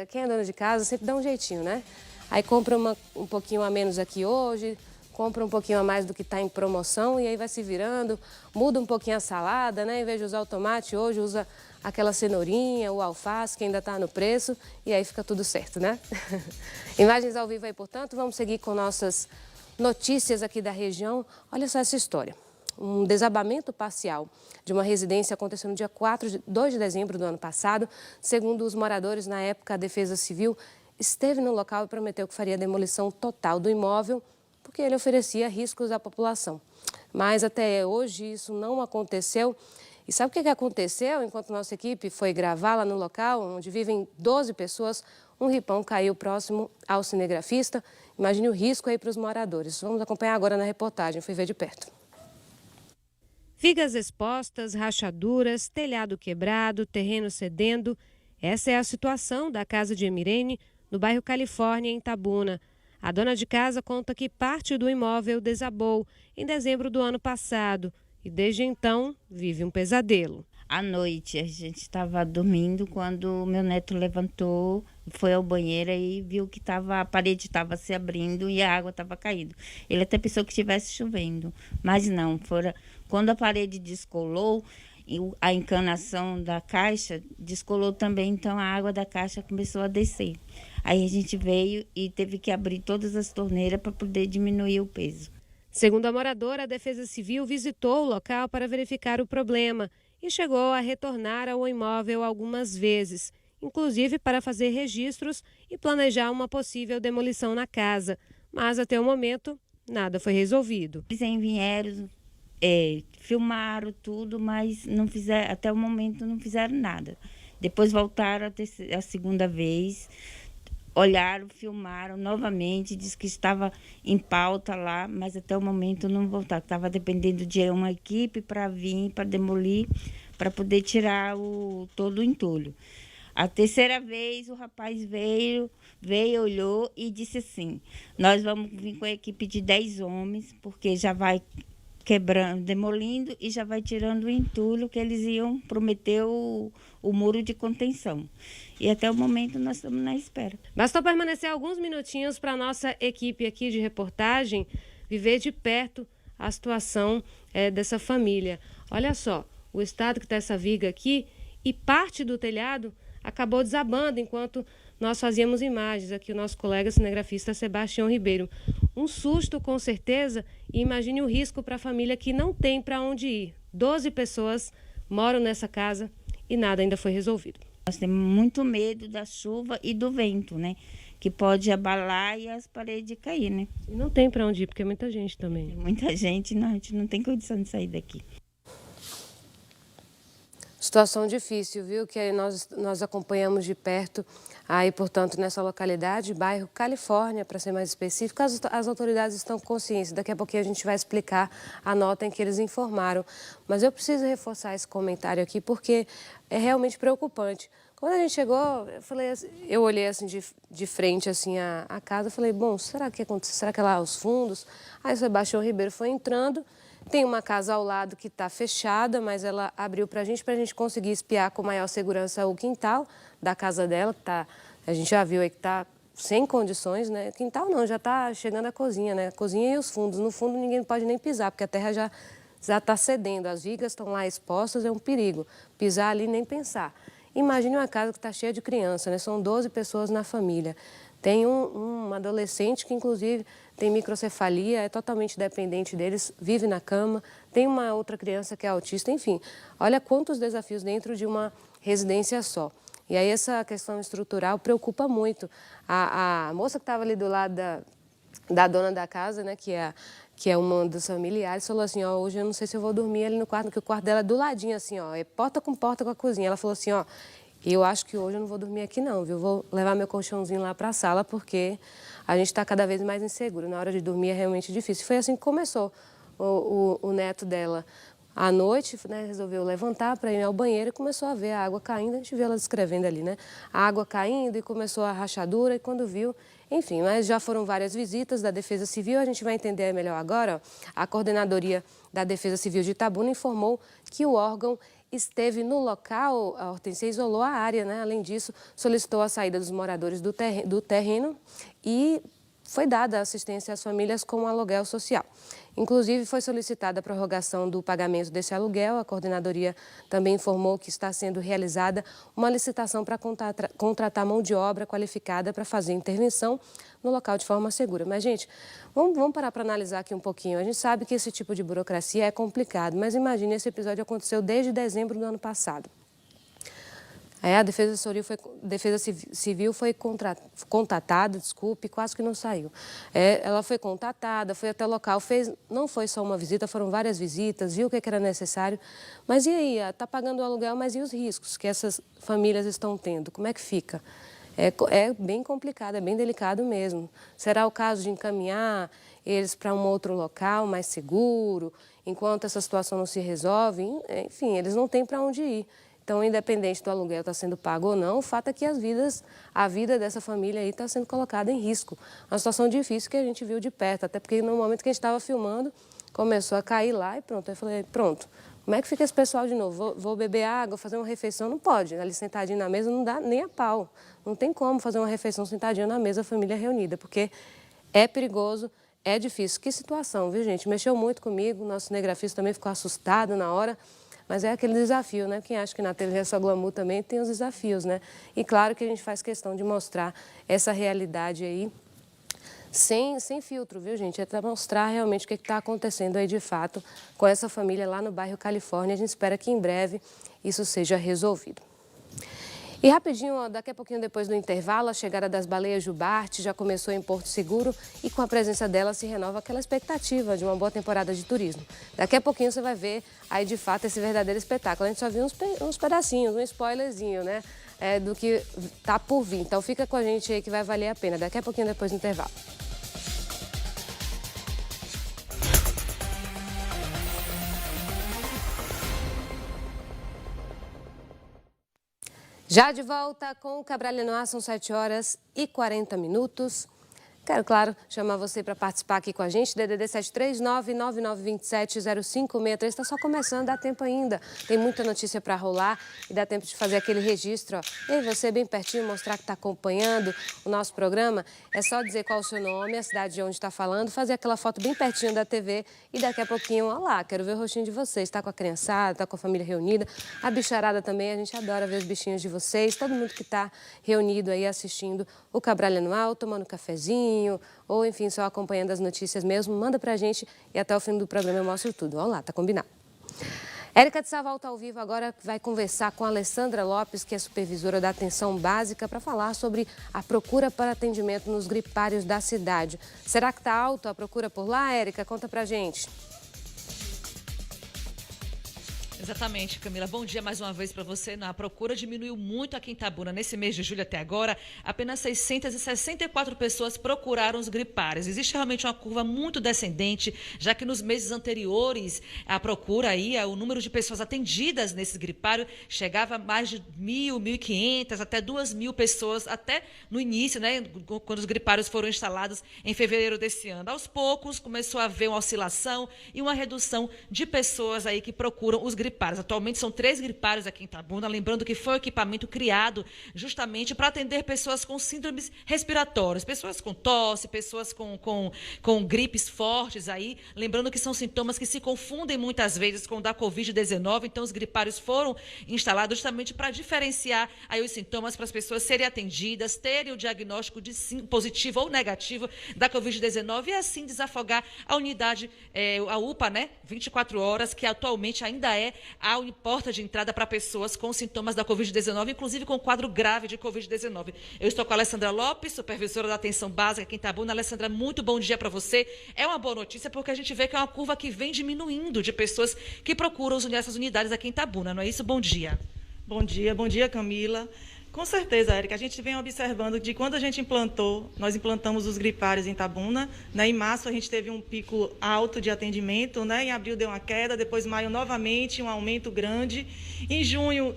[SPEAKER 1] quem é dona de casa, sempre dá um jeitinho, né? Aí compra um pouquinho a menos aqui hoje, compra um pouquinho a mais do que está em promoção e aí vai se virando, muda um pouquinho a salada, né? Em vez de usar o tomate, hoje usa aquela cenourinha, o alface, que ainda está no preço, e aí fica tudo certo, né? Imagens ao vivo aí, portanto, vamos seguir com nossas notícias aqui da região. Olha só essa história. Um desabamento parcial de uma residência aconteceu no dia 2 de dezembro do ano passado. Segundo os moradores, na época, a Defesa Civil esteve no local e prometeu que faria a demolição total do imóvel, porque ele oferecia riscos à população. Mas até hoje isso não aconteceu. E sabe o que aconteceu? Enquanto nossa equipe foi gravar lá no local, onde vivem 12 pessoas, um ripão caiu próximo ao cinegrafista. Imagine o risco aí para os moradores. Vamos acompanhar agora na reportagem, fui ver de perto. Vigas expostas, rachaduras, telhado quebrado, terreno cedendo. Essa é a situação da casa de Emirene, no bairro Califórnia, em Itabuna. A dona de casa conta que parte do imóvel desabou em dezembro do ano passado e desde então vive um pesadelo.
[SPEAKER 12] À noite, a gente estava dormindo quando meu neto levantou, foi ao banheiro e viu que a parede estava se abrindo e a água estava caindo. Ele até pensou que estivesse chovendo, mas não. Quando a parede descolou, a encanação da caixa descolou também, então a água da caixa começou a descer. Aí a gente veio e teve que abrir todas as torneiras para poder diminuir o peso.
[SPEAKER 1] Segundo a moradora, a Defesa Civil visitou o local para verificar o problema e chegou a retornar ao imóvel algumas vezes, inclusive para fazer registros e planejar uma possível demolição na casa. Mas até o momento, nada foi resolvido.
[SPEAKER 12] Eles vieram, filmaram tudo, mas não fizeram, até o momento não fizeram nada. Depois voltaram a segunda vez, olharam, filmaram novamente, disse que estava em pauta lá, mas até o momento não voltaram. Estava dependendo de uma equipe para vir, para demolir, para poder tirar todo o entulho. A terceira vez o rapaz veio, olhou e disse assim: nós vamos vir com a equipe de 10 homens, porque já vai quebrando, demolindo e já vai tirando o entulho que eles iam prometer o muro de contenção. E até o momento nós estamos na espera.
[SPEAKER 1] Bastou permanecer alguns minutinhos para a nossa equipe aqui de reportagem viver de perto a situação dessa família. Olha só, o estado que está essa viga aqui e parte do telhado acabou desabando enquanto nós fazíamos imagens. Aqui o nosso colega cinegrafista Sebastião Ribeiro. Um susto com certeza, e imagine o risco para a família que não tem para onde ir. 12 pessoas moram nessa casa e nada ainda foi resolvido.
[SPEAKER 12] Nós temos muito medo da chuva e do vento, né? Que pode abalar e as paredes cair, né?
[SPEAKER 1] E não tem para onde ir, porque é muita gente também.
[SPEAKER 12] Muita gente, não, a gente não tem condição de sair daqui.
[SPEAKER 1] Situação difícil, viu? Que nós acompanhamos de perto aí, portanto, nessa localidade, bairro Califórnia, para ser mais específico. As autoridades estão conscientes. Daqui a pouquinho a gente vai explicar a nota em que eles informaram. Mas eu preciso reforçar esse comentário aqui porque é realmente preocupante. Quando a gente chegou, eu olhei assim de frente assim a casa, falei, bom, será que aconteceu? Será que é lá os fundos? Aí o Sebastião Ribeiro foi entrando. Tem uma casa ao lado que está fechada, mas ela abriu para a gente conseguir espiar com maior segurança o quintal da casa dela, que tá, a gente já viu aí que está sem condições, né? Quintal não, já está chegando a cozinha, né? A cozinha e os fundos. No fundo ninguém pode nem pisar, porque a terra já está cedendo, as vigas estão lá expostas, é um perigo. Pisar ali nem pensar. Imagine uma casa que está cheia de criança, né? São 12 pessoas na família. Tem um adolescente que, inclusive, tem microcefalia, é totalmente dependente deles, vive na cama. Tem uma outra criança que é autista, enfim. Olha quantos desafios dentro de uma residência só. E aí essa questão estrutural preocupa muito. A moça que estava ali do lado da dona da casa, né, que é uma dos familiares, falou assim, ó, hoje eu não sei se eu vou dormir ali no quarto, porque o quarto dela é do ladinho, assim, ó, é porta com a cozinha. Ela falou assim, ó, eu acho que hoje eu não vou dormir aqui não, viu? Vou levar meu colchãozinho lá para a sala, porque a gente está cada vez mais inseguro. Na hora de dormir é realmente difícil. Foi assim que começou o neto dela. À noite, né, resolveu levantar para ir ao banheiro e começou a ver a água caindo. A gente viu ela descrevendo ali, né? A água caindo e começou a rachadura e quando viu... Enfim, mas já foram várias visitas da Defesa Civil. A gente vai entender melhor agora. Ó, a Coordenadoria da Defesa Civil de Itabuna informou que o órgão esteve no local, a Hortência isolou a área, né? Além disso, solicitou a saída dos moradores do terreno e foi dada assistência às famílias com aluguel social. Inclusive, foi solicitada a prorrogação do pagamento desse aluguel. A coordenadoria também informou que está sendo realizada uma licitação para contratar mão de obra qualificada para fazer intervenção no local de forma segura. Mas, gente, vamos parar para analisar aqui um pouquinho. A gente sabe que esse tipo de burocracia é complicado, mas imagine, esse episódio aconteceu desde dezembro do ano passado. A Defesa Civil foi contatada, quase que não saiu. Ela foi contatada, foi até o local, não foi só uma visita, foram várias visitas, viu o que era necessário. Mas e aí, está pagando o aluguel, mas e os riscos que essas famílias estão tendo? Como é que fica? É bem complicado, é bem delicado mesmo. Será o caso de encaminhar eles para um outro local mais seguro, enquanto essa situação não se resolve? Enfim, eles não têm para onde ir. Então, independente do aluguel estar sendo pago ou não, o fato é que a vida dessa família aí está sendo colocada em risco. Uma situação difícil que a gente viu de perto, até porque no momento que a gente estava filmando, começou a cair lá e pronto. Eu falei, pronto, como é que fica esse pessoal de novo? Vou beber água, fazer uma refeição? Não pode, ali sentadinho na mesa não dá nem a pau. Não tem como fazer uma refeição sentadinho na mesa, a família reunida, porque é perigoso, é difícil. Que situação, viu, gente? Mexeu muito comigo, o nosso cinegrafista também ficou assustado na hora. Mas é aquele desafio, né? Quem acha que na TV é só glamour também tem os desafios, né? E claro que a gente faz questão de mostrar essa realidade aí sem filtro, viu, gente? É para mostrar realmente o que está acontecendo aí de fato com essa família lá no bairro Califórnia. A gente espera que em breve isso seja resolvido. E rapidinho, ó, daqui a pouquinho depois do intervalo, a chegada das baleias Jubarte já começou em Porto Seguro e com a presença dela se renova aquela expectativa de uma boa temporada de turismo. Daqui a pouquinho você vai ver aí de fato esse verdadeiro espetáculo. A gente só viu uns pedacinhos, um spoilerzinho, né, do que tá por vir. Então fica com a gente aí que vai valer a pena. Daqui a pouquinho depois do intervalo. Já de volta com o Cabralha no Ar, são 7h40. Quero, claro, chamar você para participar aqui com a gente, DDD 739-9927-0563. Está só começando, dá tempo ainda. Tem muita notícia para rolar e dá tempo de fazer aquele registro. Ó. E você bem pertinho, mostrar que está acompanhando o nosso programa. É só dizer qual o seu nome, a cidade de onde está falando, fazer aquela foto bem pertinho da TV e daqui a pouquinho, ó lá, quero ver o rostinho de vocês. Está com a criançada, está com a família reunida. A bicharada também, a gente adora ver os bichinhos de vocês. Todo mundo que está reunido aí assistindo o Cabralha no Ar, tomando um cafezinho, ou enfim, só acompanhando as notícias mesmo, manda pra gente e até o fim do programa eu mostro tudo. Olha lá, tá combinado. Érica de Sá volta ao vivo agora, vai conversar com a Alessandra Lopes, que é supervisora da atenção básica, para falar sobre a procura para atendimento nos gripários da cidade. Será que está alta a procura por lá, Érica? Conta pra gente.
[SPEAKER 6] Exatamente, Camila. Bom dia mais uma vez para você. A procura diminuiu muito aqui em Itabuna. Nesse mês de julho até agora, apenas 664 pessoas procuraram os gripários. Existe realmente uma curva muito descendente, já que nos meses anteriores a procura aí, o número de pessoas atendidas nesses gripários chegava a mais de 1.000, 1.500, até 2.000 pessoas, até no início, né, quando os gripários foram instalados em fevereiro desse ano. Aos poucos começou a haver uma oscilação e uma redução de pessoas aí que procuram os gripários. Atualmente são 3 gripários aqui em Itabuna, lembrando que foi um equipamento criado justamente para atender pessoas com síndromes respiratórias, pessoas com tosse, pessoas com gripes fortes aí, lembrando que são sintomas que se confundem muitas vezes com o da Covid-19, então os gripários foram instalados justamente para diferenciar aí os sintomas para as pessoas serem atendidas, terem o diagnóstico de positivo ou negativo da Covid-19 e assim desafogar a unidade, a UPA, né, 24 horas, que atualmente ainda é a porta de entrada para pessoas com sintomas da Covid-19, inclusive com quadro grave de Covid-19. Eu estou com a Alessandra Lopes, supervisora da atenção básica aqui em Itabuna. Alessandra, muito bom dia para você. É uma boa notícia porque a gente vê que é uma curva que vem diminuindo de pessoas que procuram essas unidades aqui em Itabuna, não é isso? Bom dia.
[SPEAKER 13] Bom dia, Camila. Com certeza, Érica, a gente vem observando de quando a gente nós implantamos os gripários em Itabuna, né? Em março a gente teve um pico alto de atendimento, né? Em abril deu uma queda, depois em maio novamente um aumento grande, em junho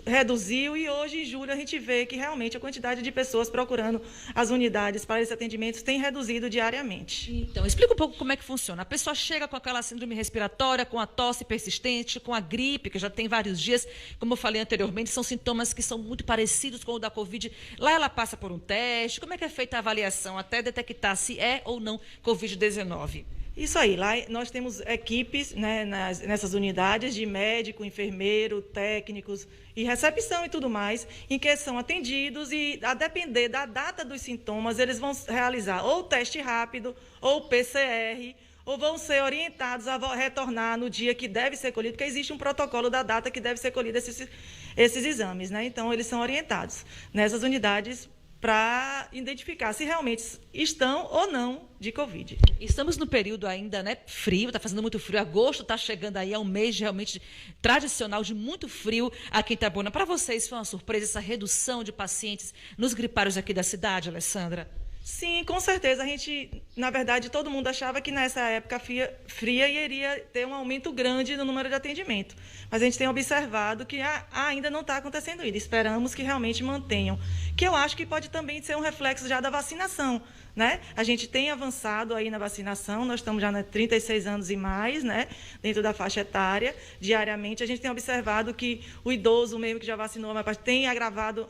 [SPEAKER 13] reduziu e hoje, em julho, a gente vê que realmente a quantidade de pessoas procurando as unidades para esses atendimentos tem reduzido diariamente.
[SPEAKER 6] Então, explica um pouco como é que funciona. A pessoa chega com aquela síndrome respiratória, com a tosse persistente, com a gripe, que já tem vários dias, como eu falei anteriormente, são sintomas que são muito parecidos com o da Covid. Lá ela passa por um teste. Como é que é feita a avaliação até detectar se é ou não Covid-19?
[SPEAKER 13] Isso aí, lá nós temos equipes, né, nessas unidades de médico, enfermeiro, técnicos e recepção e tudo mais, em que são atendidos e, a depender da data dos sintomas, eles vão realizar ou teste rápido ou PCR, ou vão ser orientados a retornar no dia que deve ser colhido, porque existe um protocolo da data que deve ser colhido esses exames, né? Então, eles são orientados nessas unidades para identificar se realmente estão ou não de Covid.
[SPEAKER 6] Estamos no período ainda, né, frio, está fazendo muito frio, agosto está chegando aí, é um mês realmente tradicional de muito frio aqui em Itabuna. Para vocês foi uma surpresa essa redução de pacientes nos gripários aqui da cidade, Alessandra?
[SPEAKER 13] Sim, com certeza. A gente, na verdade, todo mundo achava que nessa época fria iria ter um aumento grande no número de atendimento. Mas a gente tem observado que ainda não está acontecendo isso. Esperamos que realmente mantenham. Que eu acho que pode também ser um reflexo já da vacinação, né? A gente tem avançado aí na vacinação, nós estamos já nos 36 anos e mais, né? Dentro da faixa etária. Diariamente, a gente tem observado que o idoso mesmo que já vacinou, mas tem agravado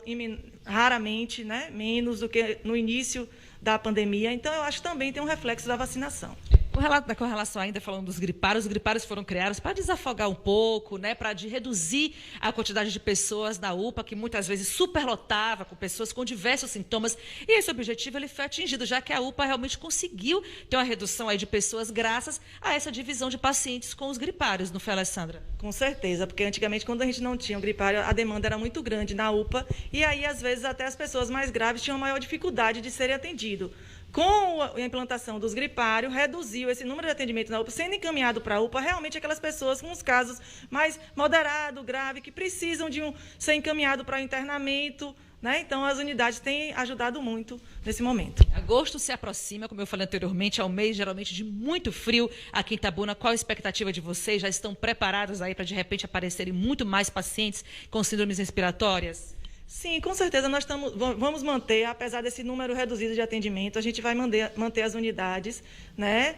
[SPEAKER 13] raramente, né? Menos do que no início da pandemia. Então, eu acho que também tem um reflexo da vacinação.
[SPEAKER 6] Com relação ainda, falando dos gripários, os gripários foram criados para desafogar um pouco, né, para reduzir a quantidade de pessoas na UPA, que muitas vezes superlotava com pessoas com diversos sintomas. E esse objetivo ele foi atingido, já que a UPA realmente conseguiu ter uma redução aí de pessoas graças a essa divisão de pacientes com os gripários, não foi, Alessandra?
[SPEAKER 13] Com certeza, porque antigamente, quando a gente não tinha um gripário, a demanda era muito grande na UPA, e aí, às vezes, até as pessoas mais graves tinham maior dificuldade de serem atendidas. Com a implantação dos gripários, reduziu esse número de atendimento na UPA, sendo encaminhado para a UPA realmente aquelas pessoas com os casos mais moderado, grave, que precisam de ser encaminhado para o internamento, né? Então, as unidades têm ajudado muito nesse momento.
[SPEAKER 6] Agosto se aproxima, como eu falei anteriormente, é um mês geralmente de muito frio aqui em Itabuna. Qual a expectativa de vocês? Já estão preparados aí para, de repente, aparecerem muito mais pacientes com síndromes respiratórias?
[SPEAKER 13] Sim, com certeza nós vamos manter, apesar desse número reduzido de atendimento, a gente vai manter as unidades, né,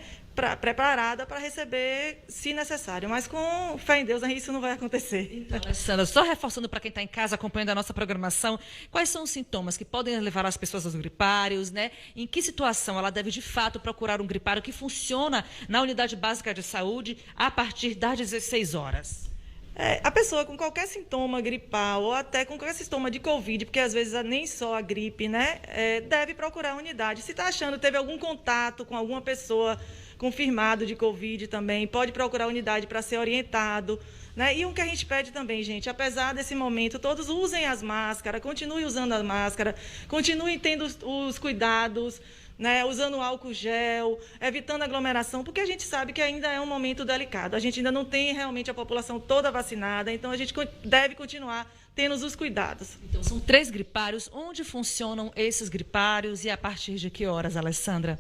[SPEAKER 13] preparada para receber, se necessário. Mas com fé em Deus, isso não vai acontecer.
[SPEAKER 6] Então, Alessandra, só reforçando para quem está em casa acompanhando a nossa programação, quais são os sintomas que podem levar as pessoas aos gripários, né? Em que situação ela deve, de fato, procurar um gripário que funciona na unidade básica de saúde a partir das 16 horas?
[SPEAKER 13] A pessoa com qualquer sintoma gripal ou até com qualquer sintoma de Covid, porque às vezes nem só a gripe, né, deve procurar a unidade. Se está achando que teve algum contato com alguma pessoa confirmado de Covid também, pode procurar a unidade para ser orientado. Né? E o que a gente pede também, gente, apesar desse momento, todos usem as máscaras, continuem usando a máscara, continuem tendo os cuidados, né? Usando álcool gel, evitando aglomeração, porque a gente sabe que ainda é um momento delicado. A gente ainda não tem realmente a população toda vacinada, então a gente deve continuar tendo os cuidados.
[SPEAKER 6] Então, são 3 gripários. Onde funcionam esses gripários e a partir de que horas, Alessandra?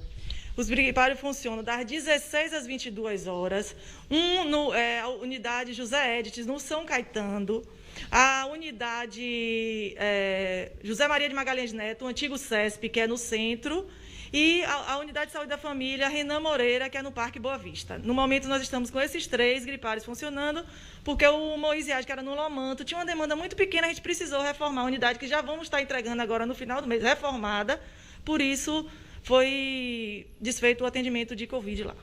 [SPEAKER 13] Os gripários funcionam das 16 às 22 horas. A unidade José Edites, no São Caetano. A unidade José Maria de Magalhães Neto, o antigo CESP, que é no centro. E a unidade de saúde da família Renan Moreira, que é no Parque Boa Vista. No momento, nós estamos com esses 3 gripários funcionando, porque o Moisiade, que era no Lomanto, tinha uma demanda muito pequena, a gente precisou reformar a unidade, que já vamos estar entregando agora no final do mês, reformada. Por isso, foi desfeito o atendimento de Covid lá.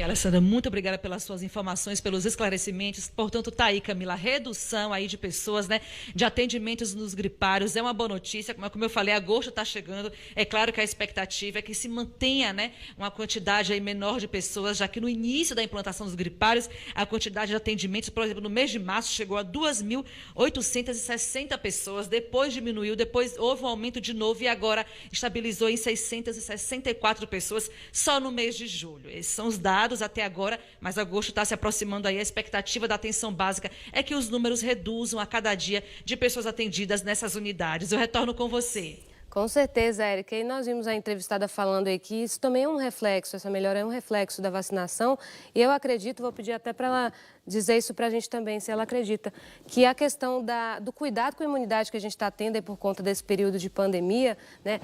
[SPEAKER 6] Alessandra, muito obrigada pelas suas informações, pelos esclarecimentos. Portanto, está aí, Camila, redução aí de pessoas, né, de atendimentos nos gripários. É uma boa notícia, como eu falei, agosto está chegando. É claro que a expectativa é que se mantenha, né, uma quantidade aí menor de pessoas, já que no início da implantação dos gripários, a quantidade de atendimentos, por exemplo, no mês de março, chegou a 2.860 pessoas, depois diminuiu, depois houve um aumento de novo e agora estabilizou em 664 pessoas só no mês de julho. Esses são os dados até agora, mas agosto está se aproximando aí. A expectativa da atenção básica é que os números reduzam a cada dia de pessoas atendidas nessas unidades. Eu retorno com você.
[SPEAKER 1] Com certeza, Érica. E nós vimos a entrevistada falando aí que isso também é um reflexo, essa melhora é um reflexo da vacinação. E eu acredito, vou pedir até para ela dizer isso para a gente também, se ela acredita, que a questão do cuidado com a imunidade que a gente está tendo aí por conta desse período de pandemia, né,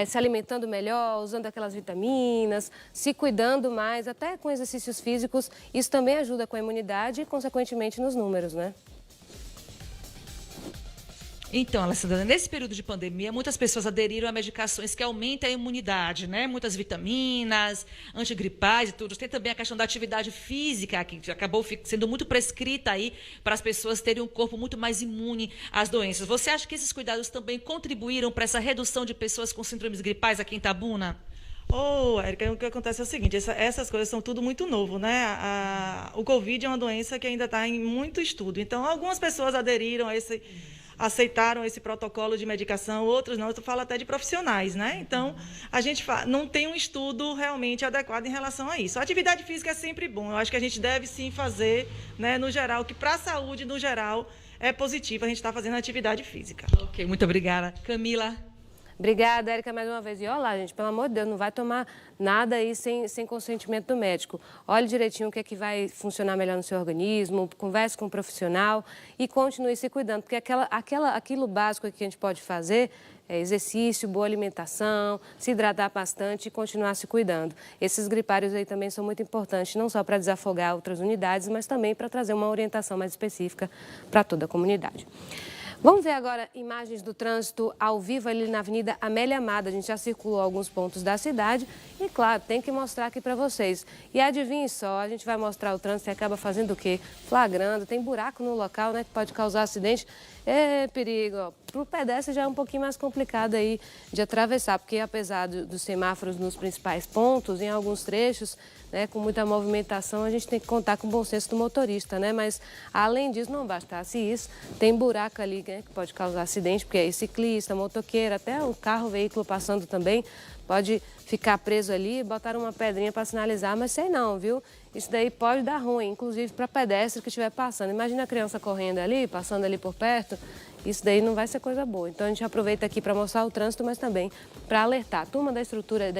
[SPEAKER 1] se alimentando melhor, usando aquelas vitaminas, se cuidando mais, até com exercícios físicos, isso também ajuda com a imunidade e, consequentemente, nos números, né?
[SPEAKER 6] Então, Alessandra, nesse período de pandemia, muitas pessoas aderiram a medicações que aumentam a imunidade, né? Muitas vitaminas, antigripais e tudo. Tem também a questão da atividade física, que acabou sendo muito prescrita aí para as pessoas terem um corpo muito mais imune às doenças. Você acha que esses cuidados também contribuíram para essa redução de pessoas com síndromes gripais aqui em Itabuna?
[SPEAKER 13] Érica, o que acontece é o seguinte, essas coisas são tudo muito novo, né? O Covid é uma doença que ainda está em muito estudo. Então, algumas pessoas aderiram a aceitaram esse protocolo de medicação, outros não, eu falo até de profissionais, né? Então, a gente não tem um estudo realmente adequado em relação a isso. A atividade física é sempre bom, eu acho que a gente deve sim fazer, né, no geral, que para a saúde, no geral, é positivo a gente estar fazendo atividade física.
[SPEAKER 6] Ok, muito obrigada. Camila?
[SPEAKER 1] Obrigada, Érica, mais uma vez. E olha lá, gente, pelo amor de Deus, não vai tomar nada aí sem consentimento do médico. Olhe direitinho o que é que vai funcionar melhor no seu organismo, converse com um profissional e continue se cuidando, porque aquilo básico que a gente pode fazer é exercício, boa alimentação, se hidratar bastante e continuar se cuidando. Esses gripários aí também são muito importantes, não só para desafogar outras unidades, mas também para trazer uma orientação mais específica para toda a comunidade. Vamos ver agora imagens do trânsito ao vivo ali na Avenida Amélia Amada. A gente já circulou alguns pontos da cidade e, claro, tem que mostrar aqui para vocês. E adivinhe só, a gente vai mostrar o trânsito e acaba fazendo o quê? Flagrando, tem buraco no local, né, que pode causar acidente. É perigo. Para o pedestre já é um pouquinho mais complicado aí de atravessar, porque apesar dos semáforos nos principais pontos, em alguns trechos, né, com muita movimentação, a gente tem que contar com o bom senso do motorista, né? Mas, além disso, não bastasse isso, tem buraco ali, né, que pode causar acidente, porque é ciclista, motoqueiro, até o carro, o veículo passando também, pode ficar preso ali, botar uma pedrinha para sinalizar, mas sei não, viu? Isso daí pode dar ruim, inclusive para pedestre que estiver passando. Imagina a criança correndo ali, passando ali por perto, isso daí não vai ser coisa boa. Então a gente aproveita aqui para mostrar o trânsito, mas também para alertar a turma da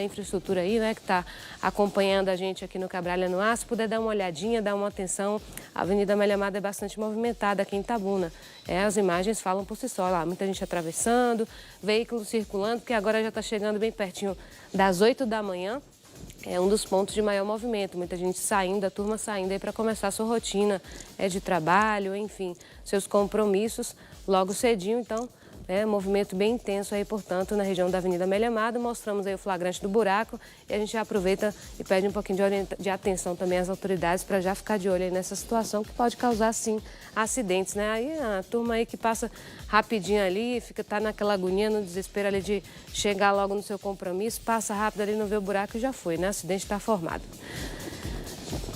[SPEAKER 1] infraestrutura aí, né, que está acompanhando a gente aqui no Cabralha-no-Ar, se puder dar uma olhadinha, dar uma atenção. A Avenida Amélia Amada é bastante movimentada aqui em Itabuna. As imagens falam por si só lá, muita gente atravessando, veículos circulando, porque agora já está chegando bem pertinho das 8 da manhã. É um dos pontos de maior movimento, muita gente saindo, a turma saindo aí para começar a sua rotina de trabalho, enfim, seus compromissos logo cedinho. Então, Movimento bem intenso aí, portanto, na região da Avenida Amélia Amado. Mostramos aí o flagrante do buraco e a gente já aproveita e pede um pouquinho de atenção também às autoridades para já ficar de olho aí nessa situação que pode causar, sim, acidentes, né? Aí a turma aí que passa rapidinho ali, tá naquela agonia, no desespero ali de chegar logo no seu compromisso, passa rápido ali, não vê o buraco e já foi, né? O acidente está formado.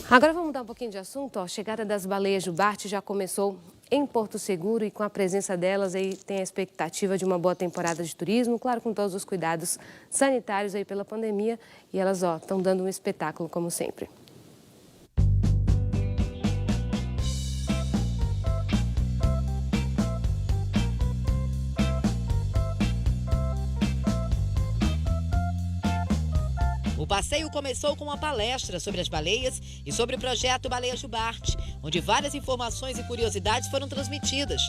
[SPEAKER 1] Agora vamos mudar um pouquinho de assunto. A chegada das baleias Jubarte já começou em Porto Seguro e com a presença delas aí tem a expectativa de uma boa temporada de turismo, claro, com todos os cuidados sanitários aí pela pandemia, e elas estão dando um espetáculo como sempre.
[SPEAKER 2] O passeio começou com uma palestra sobre as baleias e sobre o projeto Baleia Jubarte, onde várias informações e curiosidades foram transmitidas.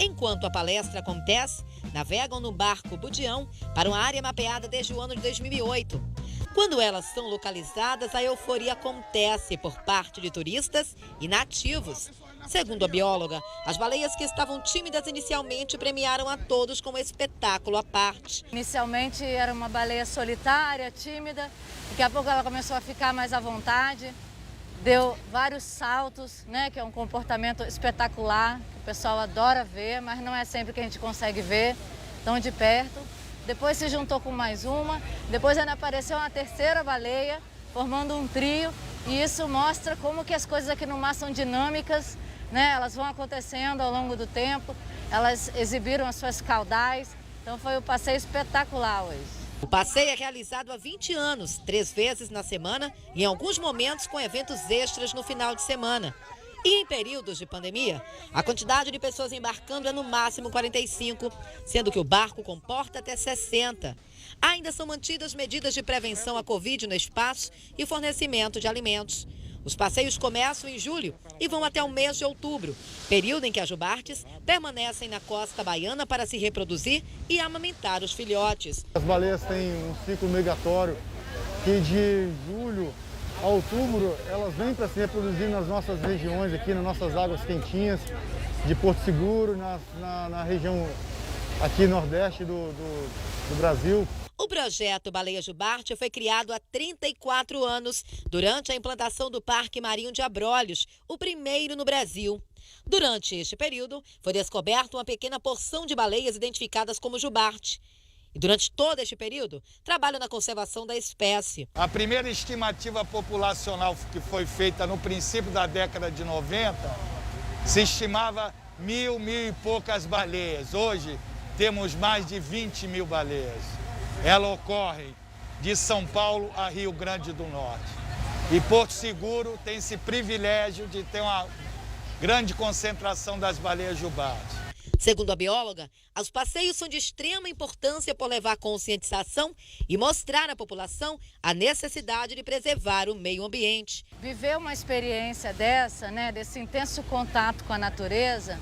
[SPEAKER 2] Enquanto a palestra acontece, navegam no barco Budião para uma área mapeada desde o ano de 2008. Quando elas são localizadas, a euforia acontece por parte de turistas e nativos. Segundo a bióloga, as baleias que estavam tímidas inicialmente premiaram a todos com um espetáculo à parte.
[SPEAKER 14] Inicialmente era uma baleia solitária, tímida, daqui a pouco ela começou a ficar mais à vontade, deu vários saltos, né, que é um comportamento espetacular, que o pessoal adora ver, mas não é sempre que a gente consegue ver tão de perto. Depois se juntou com mais uma, depois ainda apareceu uma terceira baleia, formando um trio, e isso mostra como que as coisas aqui no mar são dinâmicas, né? Elas vão acontecendo ao longo do tempo, elas exibiram as suas caudais, então foi um passeio espetacular hoje.
[SPEAKER 2] O passeio é realizado há 20 anos, 3 vezes na semana e em alguns momentos com eventos extras no final de semana. E em períodos de pandemia, a quantidade de pessoas embarcando é no máximo 45, sendo que o barco comporta até 60. Ainda são mantidas medidas de prevenção à Covid no espaço e fornecimento de alimentos. Os passeios começam em julho e vão até o mês de outubro, período em que as jubartes permanecem na costa baiana para se reproduzir e amamentar os filhotes.
[SPEAKER 15] As baleias têm um ciclo migratório que de julho a outubro elas vêm para se reproduzir nas nossas regiões aqui, nas nossas águas quentinhas de Porto Seguro, na região aqui nordeste do Brasil.
[SPEAKER 2] O projeto Baleia Jubarte foi criado há 34 anos, durante a implantação do Parque Marinho de Abrolhos, o primeiro no Brasil. Durante este período, foi descoberta uma pequena porção de baleias identificadas como jubarte. E durante todo este período, trabalham na conservação da espécie.
[SPEAKER 16] A primeira estimativa populacional que foi feita no princípio da década de 90, se estimava 1.000 e poucas baleias. Hoje, temos mais de 20 mil baleias. Ela ocorre de São Paulo a Rio Grande do Norte. E Porto Seguro tem esse privilégio de ter uma grande concentração das baleias jubarte.
[SPEAKER 2] Segundo a bióloga, os passeios são de extrema importância por levar conscientização e mostrar à população a necessidade de preservar o meio ambiente.
[SPEAKER 14] Viver uma experiência dessa, né, desse intenso contato com a natureza,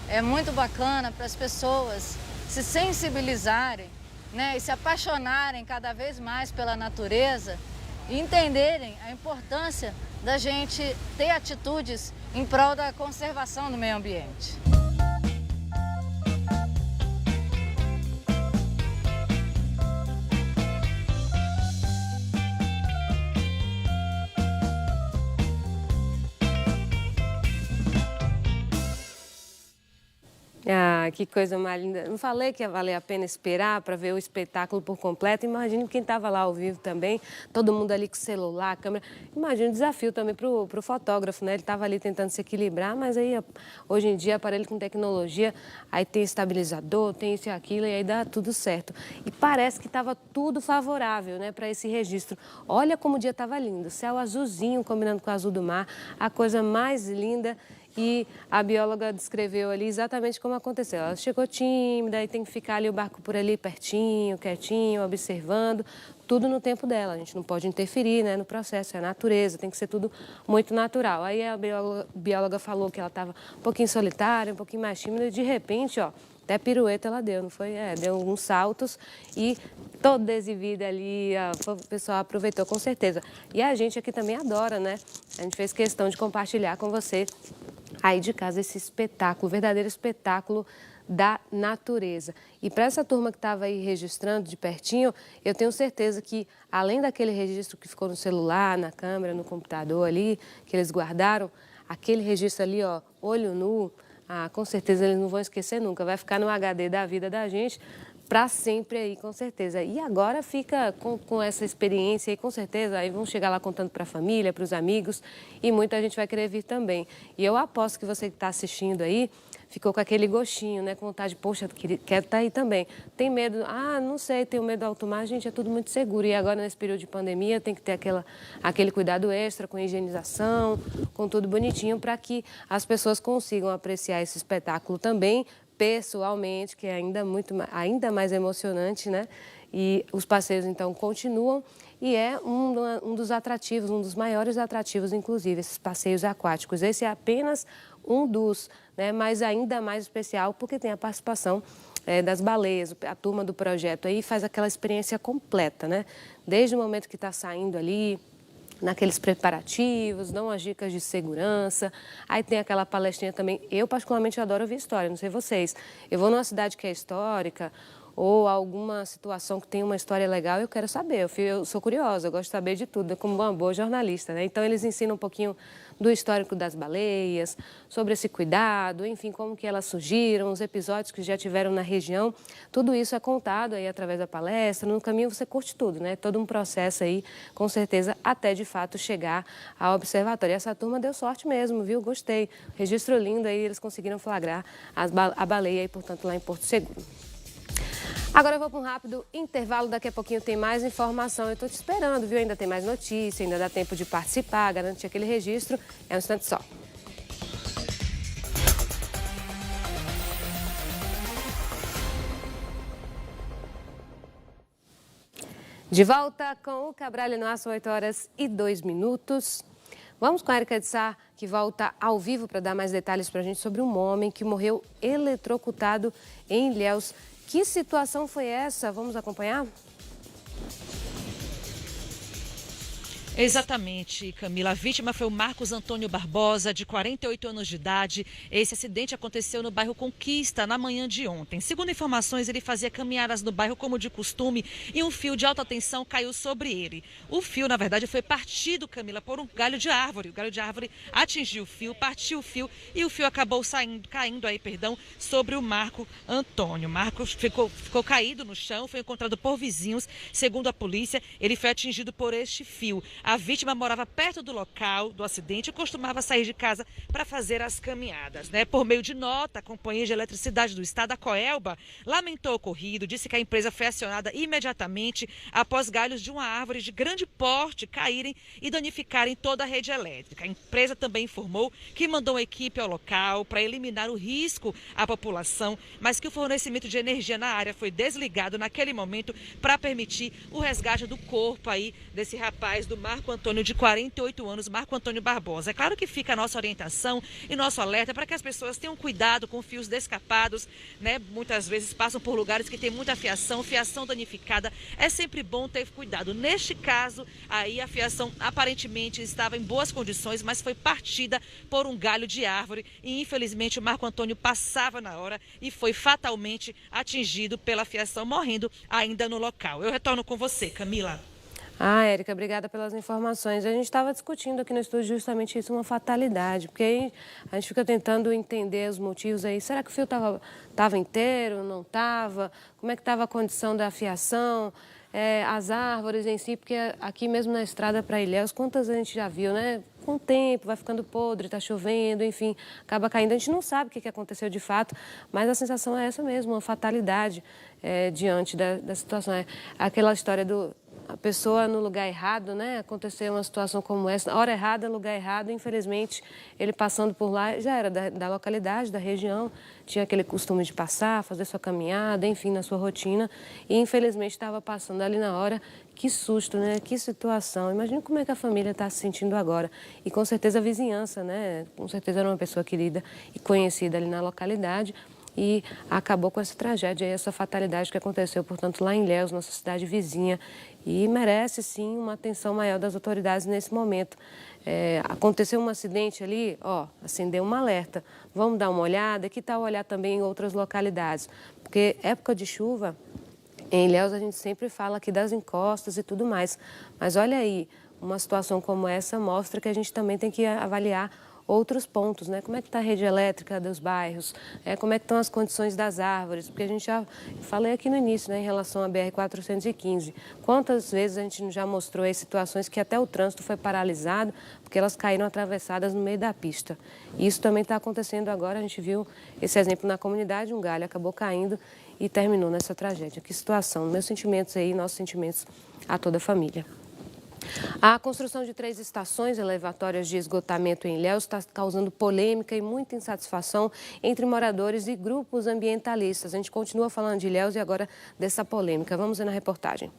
[SPEAKER 14] é muito bacana para as pessoas se sensibilizarem, né, e se apaixonarem cada vez mais pela natureza e entenderem a importância da gente ter atitudes em prol da conservação do meio ambiente.
[SPEAKER 1] Ah, que coisa mais linda. Não falei que ia valer a pena esperar para ver o espetáculo por completo. Imagine quem estava lá ao vivo também, todo mundo ali com celular, câmera. Imagina o desafio também para o fotógrafo, né? Ele estava ali tentando se equilibrar, mas aí hoje em dia aparelho com tecnologia, aí tem estabilizador, tem isso e aquilo, e aí dá tudo certo. E parece que estava tudo favorável, né, para esse registro. Olha como o dia estava lindo, céu azulzinho combinando com o azul do mar, a coisa mais linda. E a bióloga descreveu ali exatamente como aconteceu. Ela chegou tímida, aí tem que ficar ali o barco por ali pertinho, quietinho, observando, tudo no tempo dela. A gente não pode interferir, né, no processo, é a natureza, tem que ser tudo muito natural. Aí a bióloga falou que ela estava um pouquinho solitária, um pouquinho mais tímida, e de repente, ó, até pirueta ela deu, não foi? Deu alguns saltos e toda exibida ali, o pessoal aproveitou com certeza. E a gente aqui também adora, né? A gente fez questão de compartilhar com você aí de casa esse espetáculo, verdadeiro espetáculo da natureza. E para essa turma que estava aí registrando de pertinho, eu tenho certeza que, além daquele registro que ficou no celular, na câmera, no computador ali, que eles guardaram, aquele registro ali, ó, olho nu, com certeza eles não vão esquecer nunca, vai ficar no HD da vida da gente para sempre aí, com certeza. E agora fica com essa experiência aí, com certeza, aí vão chegar lá contando para a família, para os amigos, e muita gente vai querer vir também. E eu aposto que você que está assistindo aí, ficou com aquele gostinho, né? Com vontade, poxa, quero estar aí também. Tem medo? Não sei, tenho medo do alto mar, gente, é tudo muito seguro. E agora, nesse período de pandemia, tem que ter aquele cuidado extra com higienização, com tudo bonitinho, para que as pessoas consigam apreciar esse espetáculo também, pessoalmente, que é ainda mais emocionante, né? E os passeios, então, continuam e é um dos atrativos, um dos maiores atrativos, inclusive, esses passeios aquáticos. Esse é apenas um dos, né, mas ainda mais especial porque tem a participação das baleias, a turma do projeto aí faz aquela experiência completa, né? Desde o momento que está saindo ali, naqueles preparativos, dão as dicas de segurança, aí tem aquela palestrinha também. Eu particularmente adoro ouvir história, não sei vocês. Eu vou numa cidade que é histórica, ou alguma situação que tem uma história legal, eu quero saber, eu sou curiosa, eu gosto de saber de tudo, como uma boa jornalista, né? Então, eles ensinam um pouquinho do histórico das baleias, sobre esse cuidado, enfim, como que elas surgiram, os episódios que já tiveram na região, tudo isso é contado aí através da palestra, no caminho você curte tudo, né? Todo um processo aí, com certeza, até de fato chegar ao observatório. E essa turma deu sorte mesmo, viu? Gostei. Registro lindo aí, eles conseguiram flagrar a baleia aí, portanto, lá em Porto Seguro. Agora eu vou para um rápido intervalo, daqui a pouquinho tem mais informação. Eu estou te esperando, viu? Ainda tem mais notícia, ainda dá tempo de participar, garantir aquele registro. É um instante só. De volta com o Cabral no Ar, 8h02. Vamos com a Érica de Sá, que volta ao vivo para dar mais detalhes para a gente sobre um homem que morreu eletrocutado em Ilhéus. Que situação foi essa? Vamos acompanhar?
[SPEAKER 6] Exatamente, Camila. A vítima foi o Marcos Antônio Barbosa, de 48 anos de idade. Esse acidente aconteceu no bairro Conquista, na manhã de ontem. Segundo informações, ele fazia caminhadas no bairro como de costume e um fio de alta tensão caiu sobre ele. O fio, na verdade, foi partido, Camila, por um galho de árvore. O galho de árvore atingiu o fio, partiu o fio e o fio acabou caindo sobre o Marco Antônio. Marcos ficou caído no chão, foi encontrado por vizinhos. Segundo a polícia, ele foi atingido por este fio. A vítima morava perto do local do acidente e costumava sair de casa para fazer as caminhadas, né? Por meio de nota, a Companhia de Eletricidade do Estado, a Coelba, lamentou o ocorrido, disse que a empresa foi acionada imediatamente após galhos de uma árvore de grande porte caírem e danificarem toda a rede elétrica. A empresa também informou que mandou uma equipe ao local para eliminar o risco à população, mas que o fornecimento de energia na área foi desligado naquele momento para permitir o resgate do corpo aí desse rapaz, do Marco Antônio, de 48 anos, Marco Antônio Barbosa. É claro que fica a nossa orientação e nosso alerta para que as pessoas tenham cuidado com fios descapados, né? Muitas vezes passam por lugares que tem muita fiação danificada. É sempre bom ter cuidado. Neste caso, aí a fiação aparentemente estava em boas condições, mas foi partida por um galho de árvore e infelizmente o Marco Antônio passava na hora e foi fatalmente atingido pela fiação, morrendo ainda no local. Eu retorno com você, Camila.
[SPEAKER 1] Érica, obrigada pelas informações. A gente estava discutindo aqui no estúdio justamente isso, uma fatalidade, porque aí a gente fica tentando entender os motivos aí. Será que o fio estava inteiro, não estava? Como é que estava a condição da fiação? As árvores em si, porque aqui mesmo na estrada para Ilhéus, quantas a gente já viu, né? Com o tempo, vai ficando podre, está chovendo, enfim, acaba caindo. A gente não sabe o que aconteceu de fato, mas a sensação é essa mesmo, uma fatalidade diante da situação. É aquela história a pessoa no lugar errado, né? Aconteceu uma situação como essa, na hora errada, lugar errado, infelizmente, ele passando por lá, já era da localidade, da região, tinha aquele costume de passar, fazer sua caminhada, enfim, na sua rotina, e infelizmente estava passando ali na hora. Que susto, né? Que situação. Imagina como é que a família está se sentindo agora. E com certeza a vizinhança, né? Com certeza era uma pessoa querida e conhecida ali na localidade. e acabou com essa tragédia, essa fatalidade que aconteceu, portanto, lá em Ilhéus, nossa cidade vizinha, e merece sim uma atenção maior das autoridades nesse momento. Aconteceu um acidente ali, acendeu um alerta, vamos dar uma olhada, que tal olhar também em outras localidades, porque época de chuva, em Ilhéus a gente sempre fala aqui das encostas e tudo mais, mas olha aí, uma situação como essa mostra que a gente também tem que avaliar outros pontos, né? Como é que está a rede elétrica dos bairros, como é que estão as condições das árvores, porque a gente já falei aqui no início, né, em relação à BR-415, quantas vezes a gente já mostrou aí situações que até o trânsito foi paralisado porque elas caíram atravessadas no meio da pista. E isso também está acontecendo agora, a gente viu esse exemplo na comunidade, um galho acabou caindo e terminou nessa tragédia. Que situação, meus sentimentos aí, nossos sentimentos a toda a família. A construção de 3 estações elevatórias de esgotamento em Ilhéus está causando polêmica e muita insatisfação entre moradores e grupos ambientalistas. A gente continua falando de Ilhéus e agora dessa polêmica. Vamos ver na reportagem.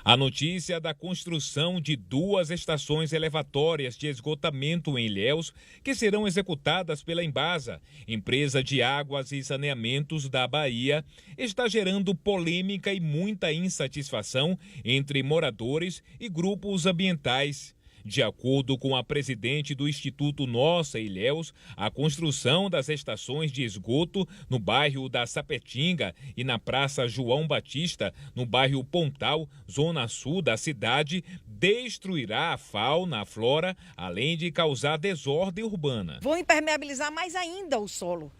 [SPEAKER 8] A notícia da construção de 2 estações elevatórias de esgotamento em Ilhéus, que serão executadas pela Embasa, empresa de águas e saneamentos da Bahia, está gerando polêmica e muita insatisfação entre moradores e grupos ambientais. De acordo com a presidente do Instituto Nossa Ilhéus, a construção das estações de esgoto no bairro da Sapetinga e na Praça João Batista, no bairro Pontal, zona sul da cidade, destruirá a fauna, a flora, além de causar desordem urbana.
[SPEAKER 17] Vão impermeabilizar mais ainda o solo.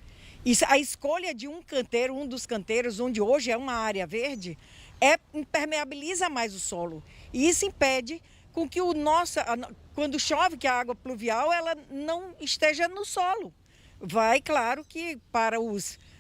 [SPEAKER 17] A escolha de um canteiro, um dos canteiros, onde hoje é uma área verde, impermeabiliza mais o solo. E isso impede com que quando chove, que a água pluvial ela não esteja no solo. Vai, claro, que para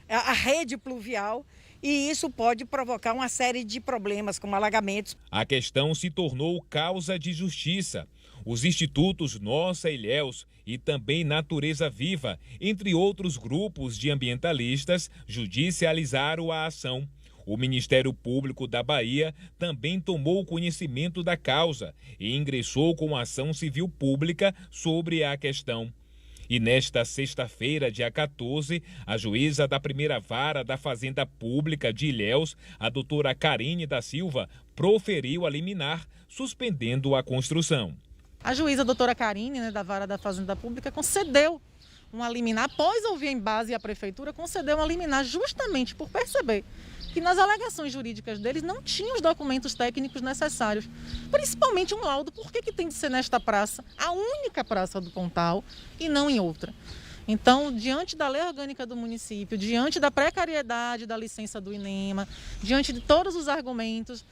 [SPEAKER 17] a rede pluvial, e isso pode provocar uma série de problemas, como alagamentos.
[SPEAKER 8] A questão se tornou causa de justiça. Os institutos Nossa Ilhéus e também Natureza Viva, entre outros grupos de ambientalistas, judicializaram a ação. O Ministério Público da Bahia também tomou conhecimento da causa e ingressou com ação civil pública sobre a questão. E nesta sexta-feira, dia 14, a juíza da primeira vara da Fazenda Pública de Ilhéus, a doutora Karine da Silva, proferiu a liminar, suspendendo a construção.
[SPEAKER 13] A juíza doutora Karine, da vara da Fazenda Pública, concedeu uma liminar, após ouvir a Embasa e a Prefeitura, concedeu uma liminar justamente por perceber que nas alegações jurídicas deles não tinham os documentos técnicos necessários, principalmente um laudo. Por que tem de ser nesta praça, a única praça do Pontal, e não em outra? Então, diante da lei orgânica do município, diante da precariedade da licença do INEMA, diante de todos os argumentos,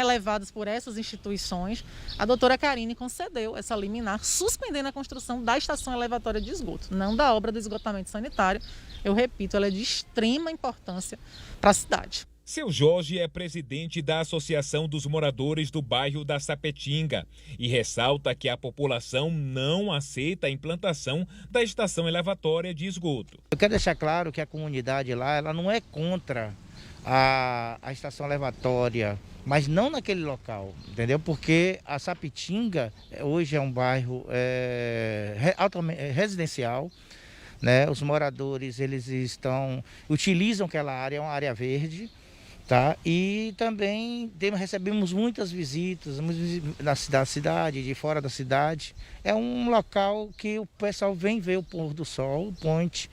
[SPEAKER 13] levados por essas instituições, a doutora Karine concedeu essa liminar, suspendendo a construção da estação elevatória de esgoto, não da obra do esgotamento sanitário. Eu repito, ela é de extrema importância para a cidade.
[SPEAKER 8] Seu Jorge é presidente da Associação dos Moradores do bairro da Sapetinga e ressalta que a população não aceita a implantação da estação elevatória de esgoto.
[SPEAKER 18] Eu quero deixar claro que a comunidade lá ela não é contra a estação elevatória, mas não naquele local, entendeu? Porque a Sapetinga hoje é um bairro altamente residencial. Os moradores eles utilizam aquela área, é uma área verde, tá? E também recebemos muitas visitas da cidade, de fora da cidade. É um local que o pessoal vem ver o pôr do sol, o ponte,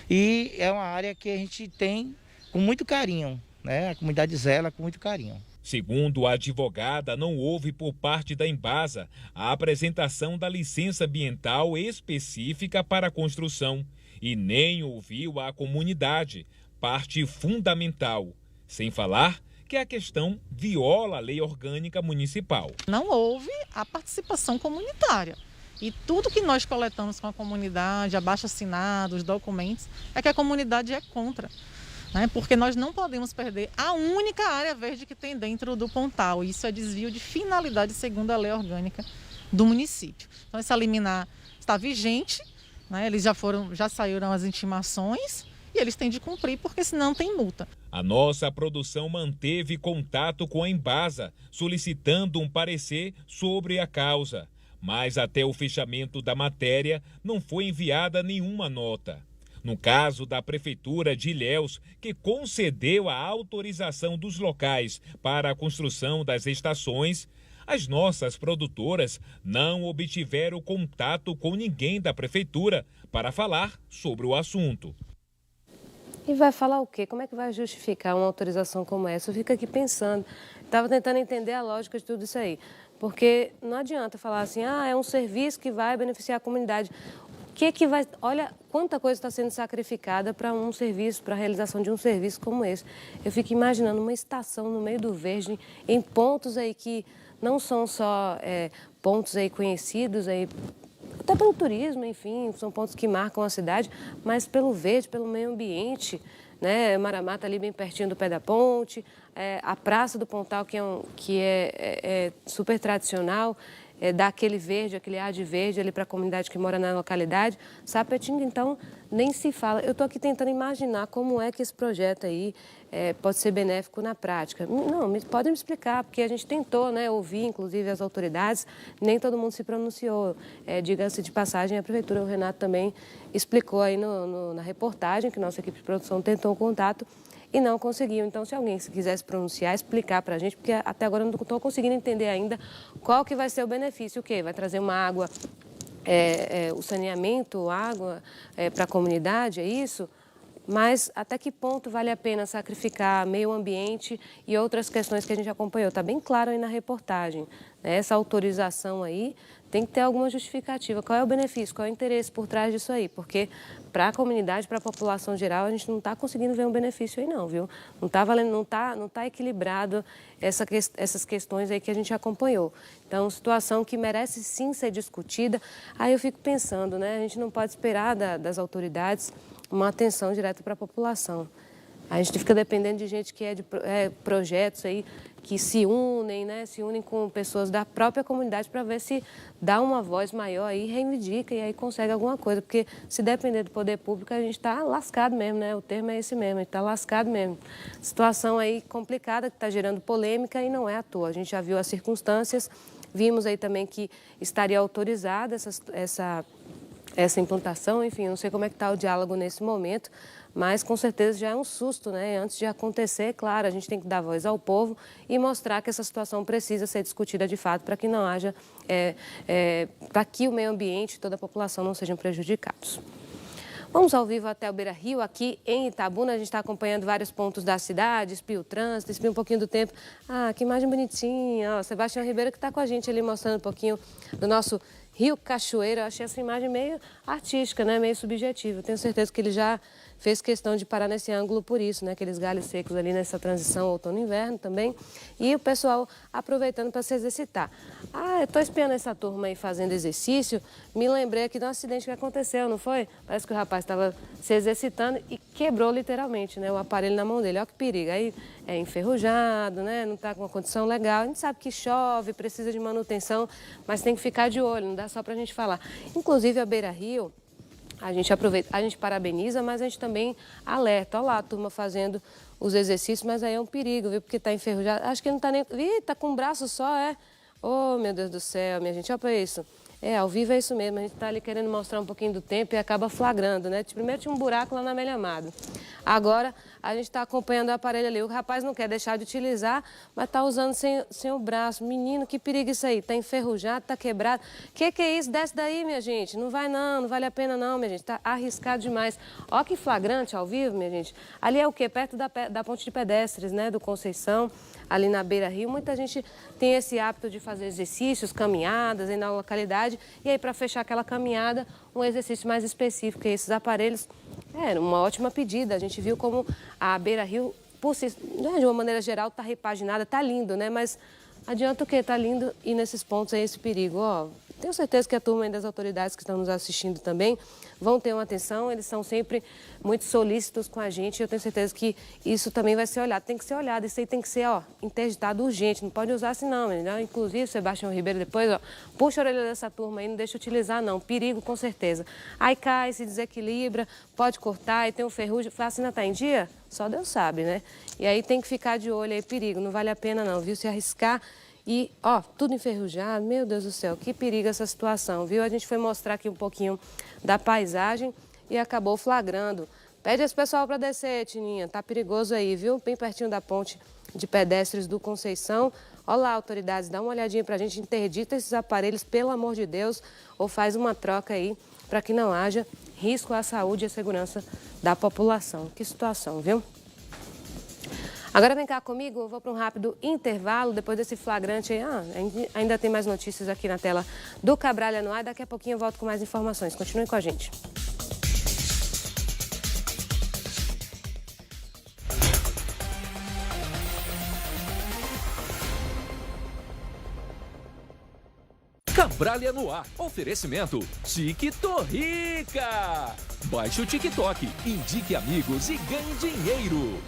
[SPEAKER 18] e é uma área que a gente tem com muito carinho, A comunidade zela com muito carinho.
[SPEAKER 8] Segundo a advogada, não houve por parte da Embasa a apresentação da licença ambiental específica para a construção e nem ouviu a comunidade, parte fundamental. Sem falar que a questão viola a lei orgânica municipal.
[SPEAKER 13] Não houve a participação comunitária. E tudo que nós coletamos com a comunidade, abaixo-assinados, documentos, é que a comunidade é contra. Porque nós não podemos perder a única área verde que tem dentro do Pontal. Isso é desvio de finalidade segundo a lei orgânica do município. Então essa liminar está vigente, eles já saíram as intimações e eles têm de cumprir porque senão tem multa.
[SPEAKER 8] A nossa produção manteve contato com a Embasa, solicitando um parecer sobre a causa. Mas até o fechamento da matéria não foi enviada nenhuma nota. No caso da Prefeitura de Ilhéus, que concedeu a autorização dos locais para a construção das estações, as nossas produtoras não obtiveram contato com ninguém da Prefeitura para falar sobre o assunto.
[SPEAKER 1] E vai falar o quê? Como é que vai justificar uma autorização como essa? Eu fico aqui pensando, estava tentando entender a lógica de tudo isso aí. Porque não adianta falar assim, é um serviço que vai beneficiar a comunidade. Olha quanta coisa está sendo sacrificada para um serviço, para a realização de um serviço como esse. Eu fico imaginando uma estação no meio do verde, em pontos aí que não são só pontos aí conhecidos, aí, até pelo turismo, enfim, são pontos que marcam a cidade, mas pelo verde, pelo meio ambiente, né? Maramá está ali bem pertinho do pé da ponte, a Praça do Pontal, que é super tradicional, dá aquele verde, aquele ar de verde ali para a comunidade que mora na localidade. Sapetinga, então, nem se fala. Eu estou aqui tentando imaginar como é que esse projeto aí pode ser benéfico na prática. Não, podem me explicar, porque a gente tentou, né, ouvir, inclusive, as autoridades, nem todo mundo se pronunciou. Diga-se de passagem, a Prefeitura, o Renato também explicou aí na reportagem que nossa equipe de produção tentou o contato e não conseguiu. Então, se alguém quiser se pronunciar, explicar para a gente, porque até agora eu não estou conseguindo entender ainda qual que vai ser o benefício, o quê? Vai trazer uma água, o saneamento, água para a comunidade, é isso? Mas até que ponto vale a pena sacrificar meio ambiente e outras questões que a gente acompanhou? Está bem claro aí na reportagem, né? Essa autorização aí tem que ter alguma justificativa. Qual é o benefício, qual é o interesse por trás disso aí? Porque para a comunidade, para a população geral, a gente não está conseguindo ver um benefício aí não, viu? Não está valendo, não tá equilibrado essas questões aí que a gente acompanhou. Então, situação que merece sim ser discutida. Aí eu fico pensando, né? A gente não pode esperar das autoridades uma atenção direta para a população. A gente fica dependendo de gente que de projetos aí que se unem, né? Se unem com pessoas da própria comunidade para ver se dá uma voz maior aí, reivindica e aí consegue alguma coisa. Porque se depender do poder público, a gente está lascado mesmo, né? O termo é esse mesmo, a gente está lascado mesmo. Situação aí complicada que está gerando polêmica e não é à toa. A gente já viu as circunstâncias, vimos aí também que estaria autorizada essa implantação, enfim, não sei como é que está o diálogo nesse momento, mas com certeza já é um susto, né? Antes de acontecer, claro, a gente tem que dar voz ao povo e mostrar que essa situação precisa ser discutida de fato para que não haja, para que o meio ambiente e toda a população não sejam prejudicados. Vamos ao vivo até o Beira-Rio, aqui em Itabuna. A gente está acompanhando vários pontos da cidade, espia o trânsito, espia um pouquinho do tempo. Que imagem bonitinha. Ó, Sebastião Ribeiro que está com a gente ali mostrando um pouquinho do nosso Rio Cachoeira. Eu achei essa imagem meio artística, né? Meio subjetiva. Eu tenho certeza que ele já fez questão de parar nesse ângulo por isso, né? Aqueles galhos secos ali nessa transição outono-inverno também. E o pessoal aproveitando para se exercitar. Eu estou espiando essa turma aí fazendo exercício. Me lembrei aqui de um acidente que aconteceu, não foi? Parece que o rapaz estava se exercitando e quebrou literalmente, né? O aparelho na mão dele. Olha que perigo. Aí é enferrujado, né? Não está com uma condição legal. A gente sabe que chove, precisa de manutenção, mas tem que ficar de olho, não dá só para a gente falar. Inclusive a Beira-Rio, a gente aproveita, a gente parabeniza, mas a gente também alerta. Olha lá a turma fazendo os exercícios, mas aí é um perigo, viu? Porque está enferrujado. Acho que não está nem... Está com um braço só, Oh, meu Deus do céu, minha gente, olha para isso. Ao vivo é isso mesmo, a gente está ali querendo mostrar um pouquinho do tempo e acaba flagrando, né? Primeiro tinha um buraco lá na Amélia Amado. Agora a gente está acompanhando o aparelho ali. O rapaz não quer deixar de utilizar, mas está usando sem o braço. Menino, que perigo isso aí. Está enferrujado, está quebrado. Que é isso? Desce daí, minha gente. Não vai não vale a pena não, minha gente. Está arriscado demais. Ó que flagrante ao vivo, minha gente. Ali é o quê? Perto da ponte de pedestres, né? Do Conceição, ali na Beira-Rio. Muita gente tem esse hábito de fazer exercícios, caminhadas aí na localidade. E aí, para fechar aquela caminhada, um exercício mais específico. E esses aparelhos, uma ótima pedida. A gente viu como a Beira-Rio, de uma maneira geral, está repaginada, está lindo, né? Mas adianta o quê? Está lindo e nesses pontos aí esse perigo. Tenho certeza que a turma das autoridades que estão nos assistindo também vão ter uma atenção, eles são sempre muito solícitos com a gente e eu tenho certeza que isso também vai ser olhado. Tem que ser olhado, isso aí tem que ser, interditado urgente, não pode usar assim não, né? Inclusive, Sebastião Ribeiro depois, puxa a orelha dessa turma aí, não deixa utilizar não, perigo com certeza. Aí cai, se desequilibra, pode cortar e tem um ferrugem, ainda está em dia? Só Deus sabe, né? E aí tem que ficar de olho aí, perigo, não vale a pena não, viu? Se arriscar. E, tudo enferrujado, meu Deus do céu, que perigo essa situação, viu? A gente foi mostrar aqui um pouquinho da paisagem e acabou flagrando. Pede esse pessoal para descer, Tininha, tá perigoso aí, viu? Bem pertinho da ponte de pedestres do Conceição. Olha lá, autoridades, dá uma olhadinha pra gente, interdita esses aparelhos, pelo amor de Deus, ou faz uma troca aí para que não haja risco à saúde e à segurança da população. Que situação, viu? Agora vem cá comigo, eu vou para um rápido intervalo, depois desse flagrante aí, ainda tem mais notícias aqui na tela do Cabralha no Ar, daqui a pouquinho eu volto com mais informações. Continue com a gente.
[SPEAKER 7] Cabralha no Ar. Oferecimento TikTok Rica. Baixe o TikTok, indique amigos e ganhe dinheiro.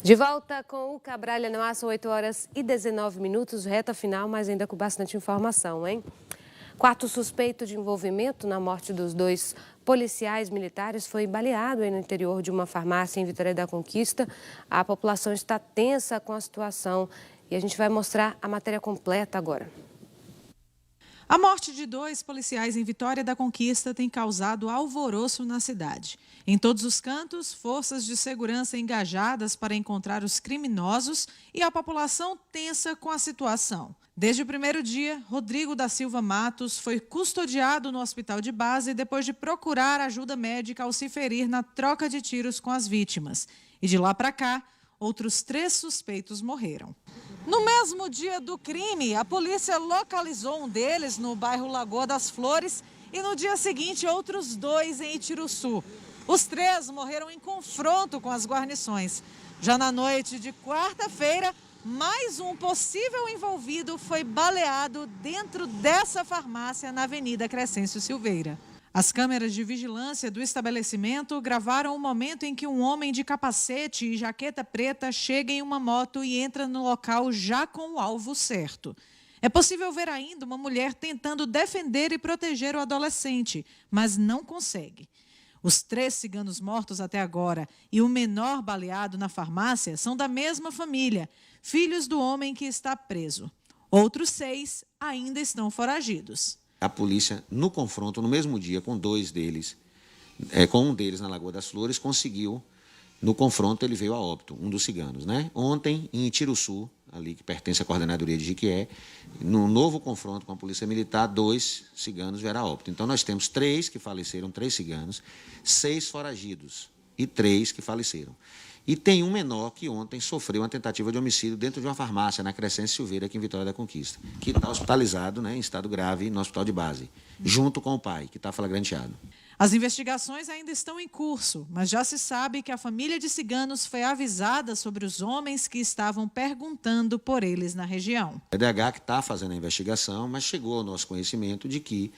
[SPEAKER 1] De volta com o Cabralha no Ar, são 8h19, reta final, mas ainda com bastante informação, hein? Quarto suspeito de envolvimento na morte dos 2 policiais militares foi baleado no interior de uma farmácia em Vitória da Conquista. A população está tensa com a situação e a gente vai mostrar a matéria completa agora.
[SPEAKER 19] A morte de 2 policiais em Vitória da Conquista tem causado alvoroço na cidade. Em todos os cantos, forças de segurança engajadas para encontrar os criminosos e a população tensa com a situação. Desde o primeiro dia, Rodrigo da Silva Matos foi custodiado no hospital de base depois de procurar ajuda médica ao se ferir na troca de tiros com as vítimas. E de lá para cá, outros 3 suspeitos morreram. No mesmo dia do crime, a polícia localizou um deles no bairro Lagoa das Flores e no dia seguinte outros 2 em Itiruçu. Os 3 morreram em confronto com as guarnições. Já na noite de quarta-feira, mais um possível envolvido foi baleado dentro dessa farmácia na Avenida Crescêncio Silveira. As câmeras de vigilância do estabelecimento gravaram o momento em que um homem de capacete e jaqueta preta chega em uma moto e entra no local já com o alvo certo. É possível ver ainda uma mulher tentando defender e proteger o adolescente, mas não consegue. Os 3 ciganos mortos até agora e o menor baleado na farmácia são da mesma família, filhos do homem que está preso. Outros 6 ainda estão foragidos.
[SPEAKER 20] A polícia, no confronto, no mesmo dia, com 2 deles, com um deles na Lagoa das Flores, conseguiu, no confronto, ele veio a óbito, um dos ciganos, né? Ontem, em Itiruçu, ali que pertence à coordenadoria de Jiquié, no novo confronto com a Polícia Militar, 2 ciganos vieram a óbito. Então, nós temos 3 que faleceram, 3 ciganos, 6 foragidos e 3 que faleceram. E tem um menor que ontem sofreu uma tentativa de homicídio dentro de uma farmácia, na Crescência Silveira, aqui em Vitória da Conquista, que está hospitalizado, né, em estado grave, no hospital de base, junto com o pai, que está flagranteado.
[SPEAKER 19] As investigações ainda estão em curso, mas já se sabe que a família de ciganos foi avisada sobre os homens que estavam perguntando por eles na região.
[SPEAKER 20] O EDH que está fazendo a investigação, mas chegou ao nosso conhecimento de que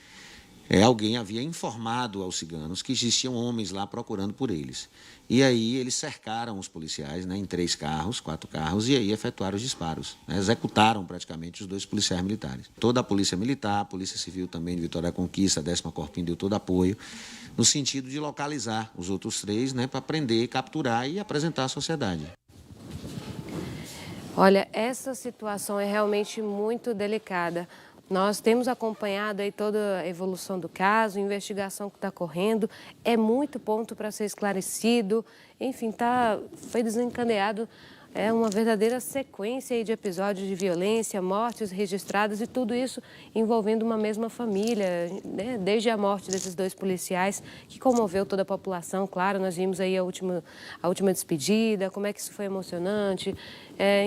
[SPEAKER 20] alguém havia informado aos ciganos que existiam homens lá procurando por eles. E aí eles cercaram os policiais, né, em 3 carros, 4 carros, e aí efetuaram os disparos. Né, executaram praticamente os 2 policiais militares. Toda a Polícia Militar, a Polícia Civil também de Vitória da Conquista, a 10ª Corpim deu todo apoio, no sentido de localizar os outros 3, né, para prender, capturar e apresentar à sociedade.
[SPEAKER 1] Olha, essa situação é realmente muito delicada. Nós temos acompanhado aí toda a evolução do caso, a investigação que está correndo, é muito ponto para ser esclarecido, enfim, foi desencadeado uma verdadeira sequência aí de episódios de violência, mortes registradas e tudo isso envolvendo uma mesma família, né? Desde a morte desses 2 policiais, que comoveu toda a população, claro, nós vimos aí a última despedida, como é que isso foi emocionante,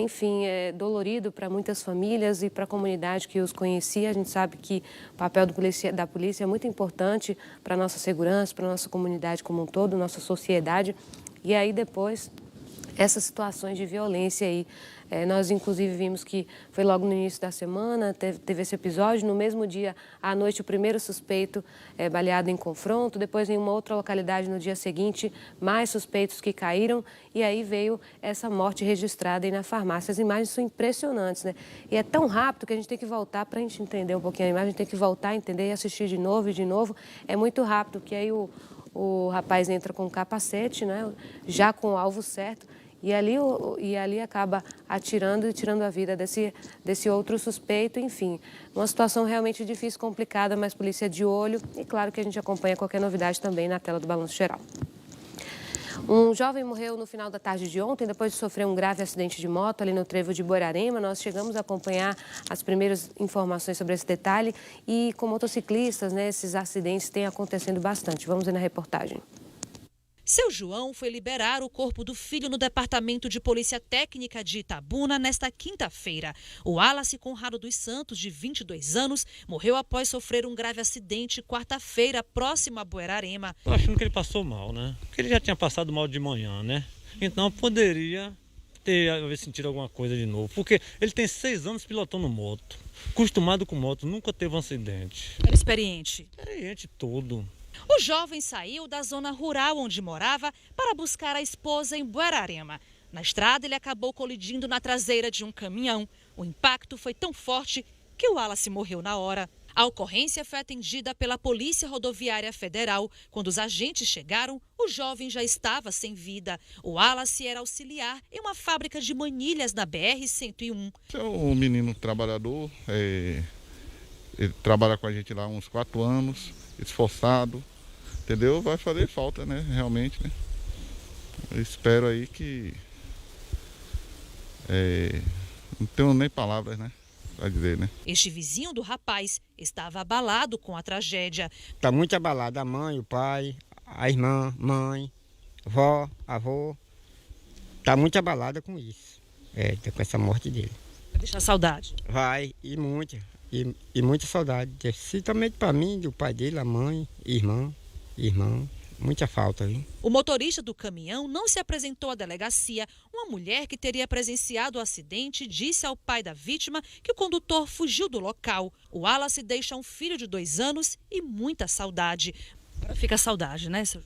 [SPEAKER 1] enfim, é dolorido para muitas famílias e para a comunidade que os conhecia. A gente sabe que o papel da polícia é muito importante para a nossa segurança, para a nossa comunidade como um todo, nossa sociedade, e aí depois essas situações de violência aí. Nós, inclusive, vimos que foi logo no início da semana, teve esse episódio. No mesmo dia, à noite, o primeiro suspeito baleado em confronto. Depois, em uma outra localidade, no dia seguinte, mais suspeitos que caíram. E aí veio essa morte registrada aí na farmácia. As imagens são impressionantes, né? E é tão rápido que a gente tem que voltar, para a gente entender um pouquinho a imagem, a gente tem que voltar a entender e assistir de novo e de novo. É muito rápido, que aí o rapaz entra com o capacete, né? Já com o alvo certo. e ali acaba atirando e tirando a vida desse outro suspeito. Enfim, uma situação realmente difícil, complicada, mas polícia de olho. E claro que a gente acompanha qualquer novidade também na tela do Balanço Geral. Um jovem morreu no final da tarde de ontem, depois de sofrer um grave acidente de moto ali no trevo de Borarema. Nós chegamos a acompanhar as primeiras informações sobre esse detalhe e com motociclistas, né, esses acidentes têm acontecendo bastante. Vamos ver na reportagem.
[SPEAKER 21] Seu João foi liberar o corpo do filho no Departamento de Polícia Técnica de Itabuna nesta quinta-feira. O Wallace Conrado dos Santos, de 22 anos, morreu após sofrer um grave acidente quarta-feira, próximo a Buerarema.
[SPEAKER 22] Tô achando que ele passou mal, né? Porque ele já tinha passado mal de manhã, né? Então poderia ter sentido alguma coisa de novo. Porque ele tem 6 anos pilotando moto. Acostumado com moto, nunca teve um acidente.
[SPEAKER 21] Era experiente?
[SPEAKER 22] Experiente tudo.
[SPEAKER 21] O jovem saiu da zona rural onde morava para buscar a esposa em Buerarema. Na estrada, ele acabou colidindo na traseira de um caminhão. O impacto foi tão forte que o Wallace morreu na hora. A ocorrência foi atendida pela Polícia Rodoviária Federal. Quando os agentes chegaram, o jovem já estava sem vida. O Wallace era auxiliar em uma fábrica de manilhas na BR-101.
[SPEAKER 23] É um menino trabalhador, ele trabalha com a gente lá há uns 4 anos, esforçado, entendeu? Vai fazer falta, né? Realmente, né? Eu espero aí que... não tenho nem palavras, né? Pra dizer, né?
[SPEAKER 21] Este vizinho do rapaz estava abalado com a tragédia.
[SPEAKER 24] Está muito abalado a mãe, o pai, a irmã, mãe, vó, avô. Está muito abalada com isso. Com essa morte dele.
[SPEAKER 21] Vai deixar saudade?
[SPEAKER 24] Vai, e muita. E muita saudade. Principalmente para mim, do pai dele, a mãe, irmão. Muita falta, viu?
[SPEAKER 21] O motorista do caminhão não se apresentou à delegacia. Uma mulher que teria presenciado o acidente disse ao pai da vítima que o condutor fugiu do local. O Wallace deixa um filho de 2 anos e muita saudade. Fica saudade, né, seu?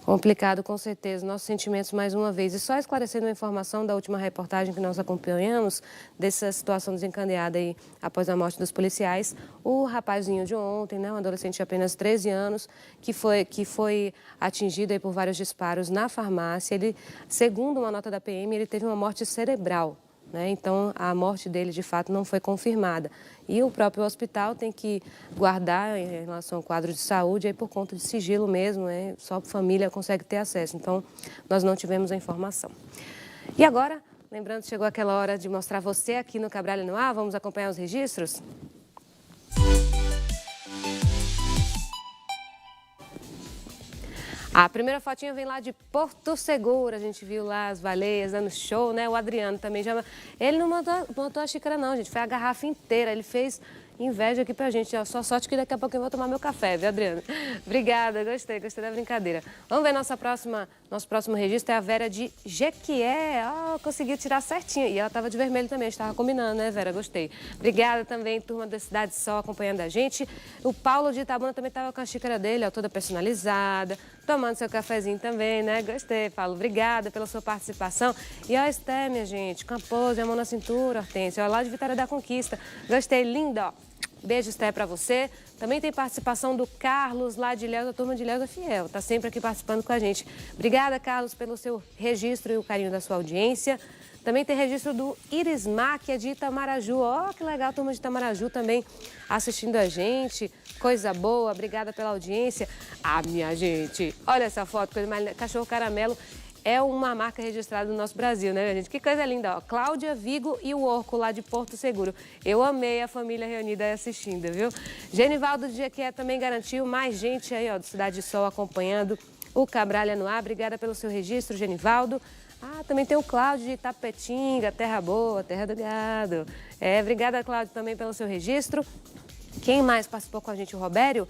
[SPEAKER 1] Complicado, com certeza. Nossos sentimentos mais uma vez. E só esclarecendo uma informação da última reportagem que nós acompanhamos, dessa situação desencadeada aí após a morte dos policiais, o rapazinho de ontem, né, um adolescente de apenas 13 anos, que foi atingido aí por vários disparos na farmácia. Ele, segundo uma nota da PM, ele teve uma morte cerebral. Então, a morte dele, de fato, não foi confirmada. E o próprio hospital tem que guardar em relação ao quadro de saúde, aí por conta de sigilo mesmo, só a família consegue ter acesso. Então, nós não tivemos a informação. E agora, lembrando, chegou aquela hora de mostrar você aqui no Cabral no Ar. Vamos acompanhar os registros? A primeira fotinha vem lá de Porto Seguro, a gente viu lá as baleias dando show, né? O Adriano também já... Ele não montou a xícara não, gente, foi a garrafa inteira, ele fez inveja aqui pra gente. Só sorte que daqui a pouco eu vou tomar meu café, viu, Adriano? Obrigada, gostei da brincadeira. Vamos ver nosso próximo registro, é a Vera de Jequié. Conseguiu tirar certinho. E ela estava de vermelho também, a gente estava combinando, né, Vera? Gostei. Obrigada também, turma da Cidade Sol, acompanhando a gente. O Paulo de Itabuna também estava com a xícara dele, toda personalizada, tomando seu cafezinho também, né? Gostei, Paulo. Obrigada pela sua participação. E a Esté, minha gente, com a pose, a mão na cintura, Hortência, lá de Vitória da Conquista. Gostei, linda, ó. Beijo, Esté, para você. Também tem participação do Carlos, lá de Ilhéus, da turma de Ilhéus da Fiel. Está sempre aqui participando com a gente. Obrigada, Carlos, pelo seu registro e o carinho da sua audiência. Também tem registro do Irismar, que é de Itamaraju. Que legal, a turma de Itamaraju também assistindo a gente. Coisa boa, obrigada pela audiência. Minha gente, olha essa foto, coisa mais linda. Cachorro caramelo. É uma marca registrada no nosso Brasil, né, gente? Que coisa linda, ó. Cláudia, Vigo e o Orco lá de Porto Seguro. Eu amei a família reunida aí assistindo, viu? Genivaldo de Jequié também garantiu mais gente aí, ó, do Cidade Sol acompanhando o Cabral no Ar. Obrigada pelo seu registro, Genivaldo. Também tem o Cláudio de Itapetinga, terra boa, terra do gado. Obrigada, Cláudio, também pelo seu registro. Quem mais participou com a gente? O Robério?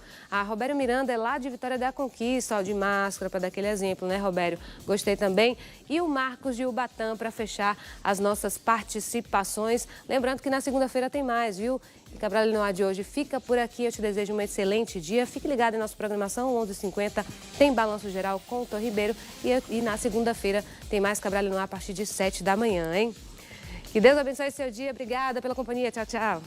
[SPEAKER 1] Robério Miranda é lá de Vitória da Conquista, de máscara, para dar aquele exemplo, né, Robério? Gostei também. E o Marcos de Ubatã, para fechar as nossas participações. Lembrando que na segunda-feira tem mais, viu? O Cabral no Ar de hoje fica por aqui. Eu te desejo um excelente dia. Fique ligado em nossa programação, 11h50. Tem Balanço Geral com o Tom Ribeiro. E na segunda-feira tem mais Cabral no Ar a partir de 7 da manhã, hein? Que Deus abençoe seu dia. Obrigada pela companhia. Tchau, tchau.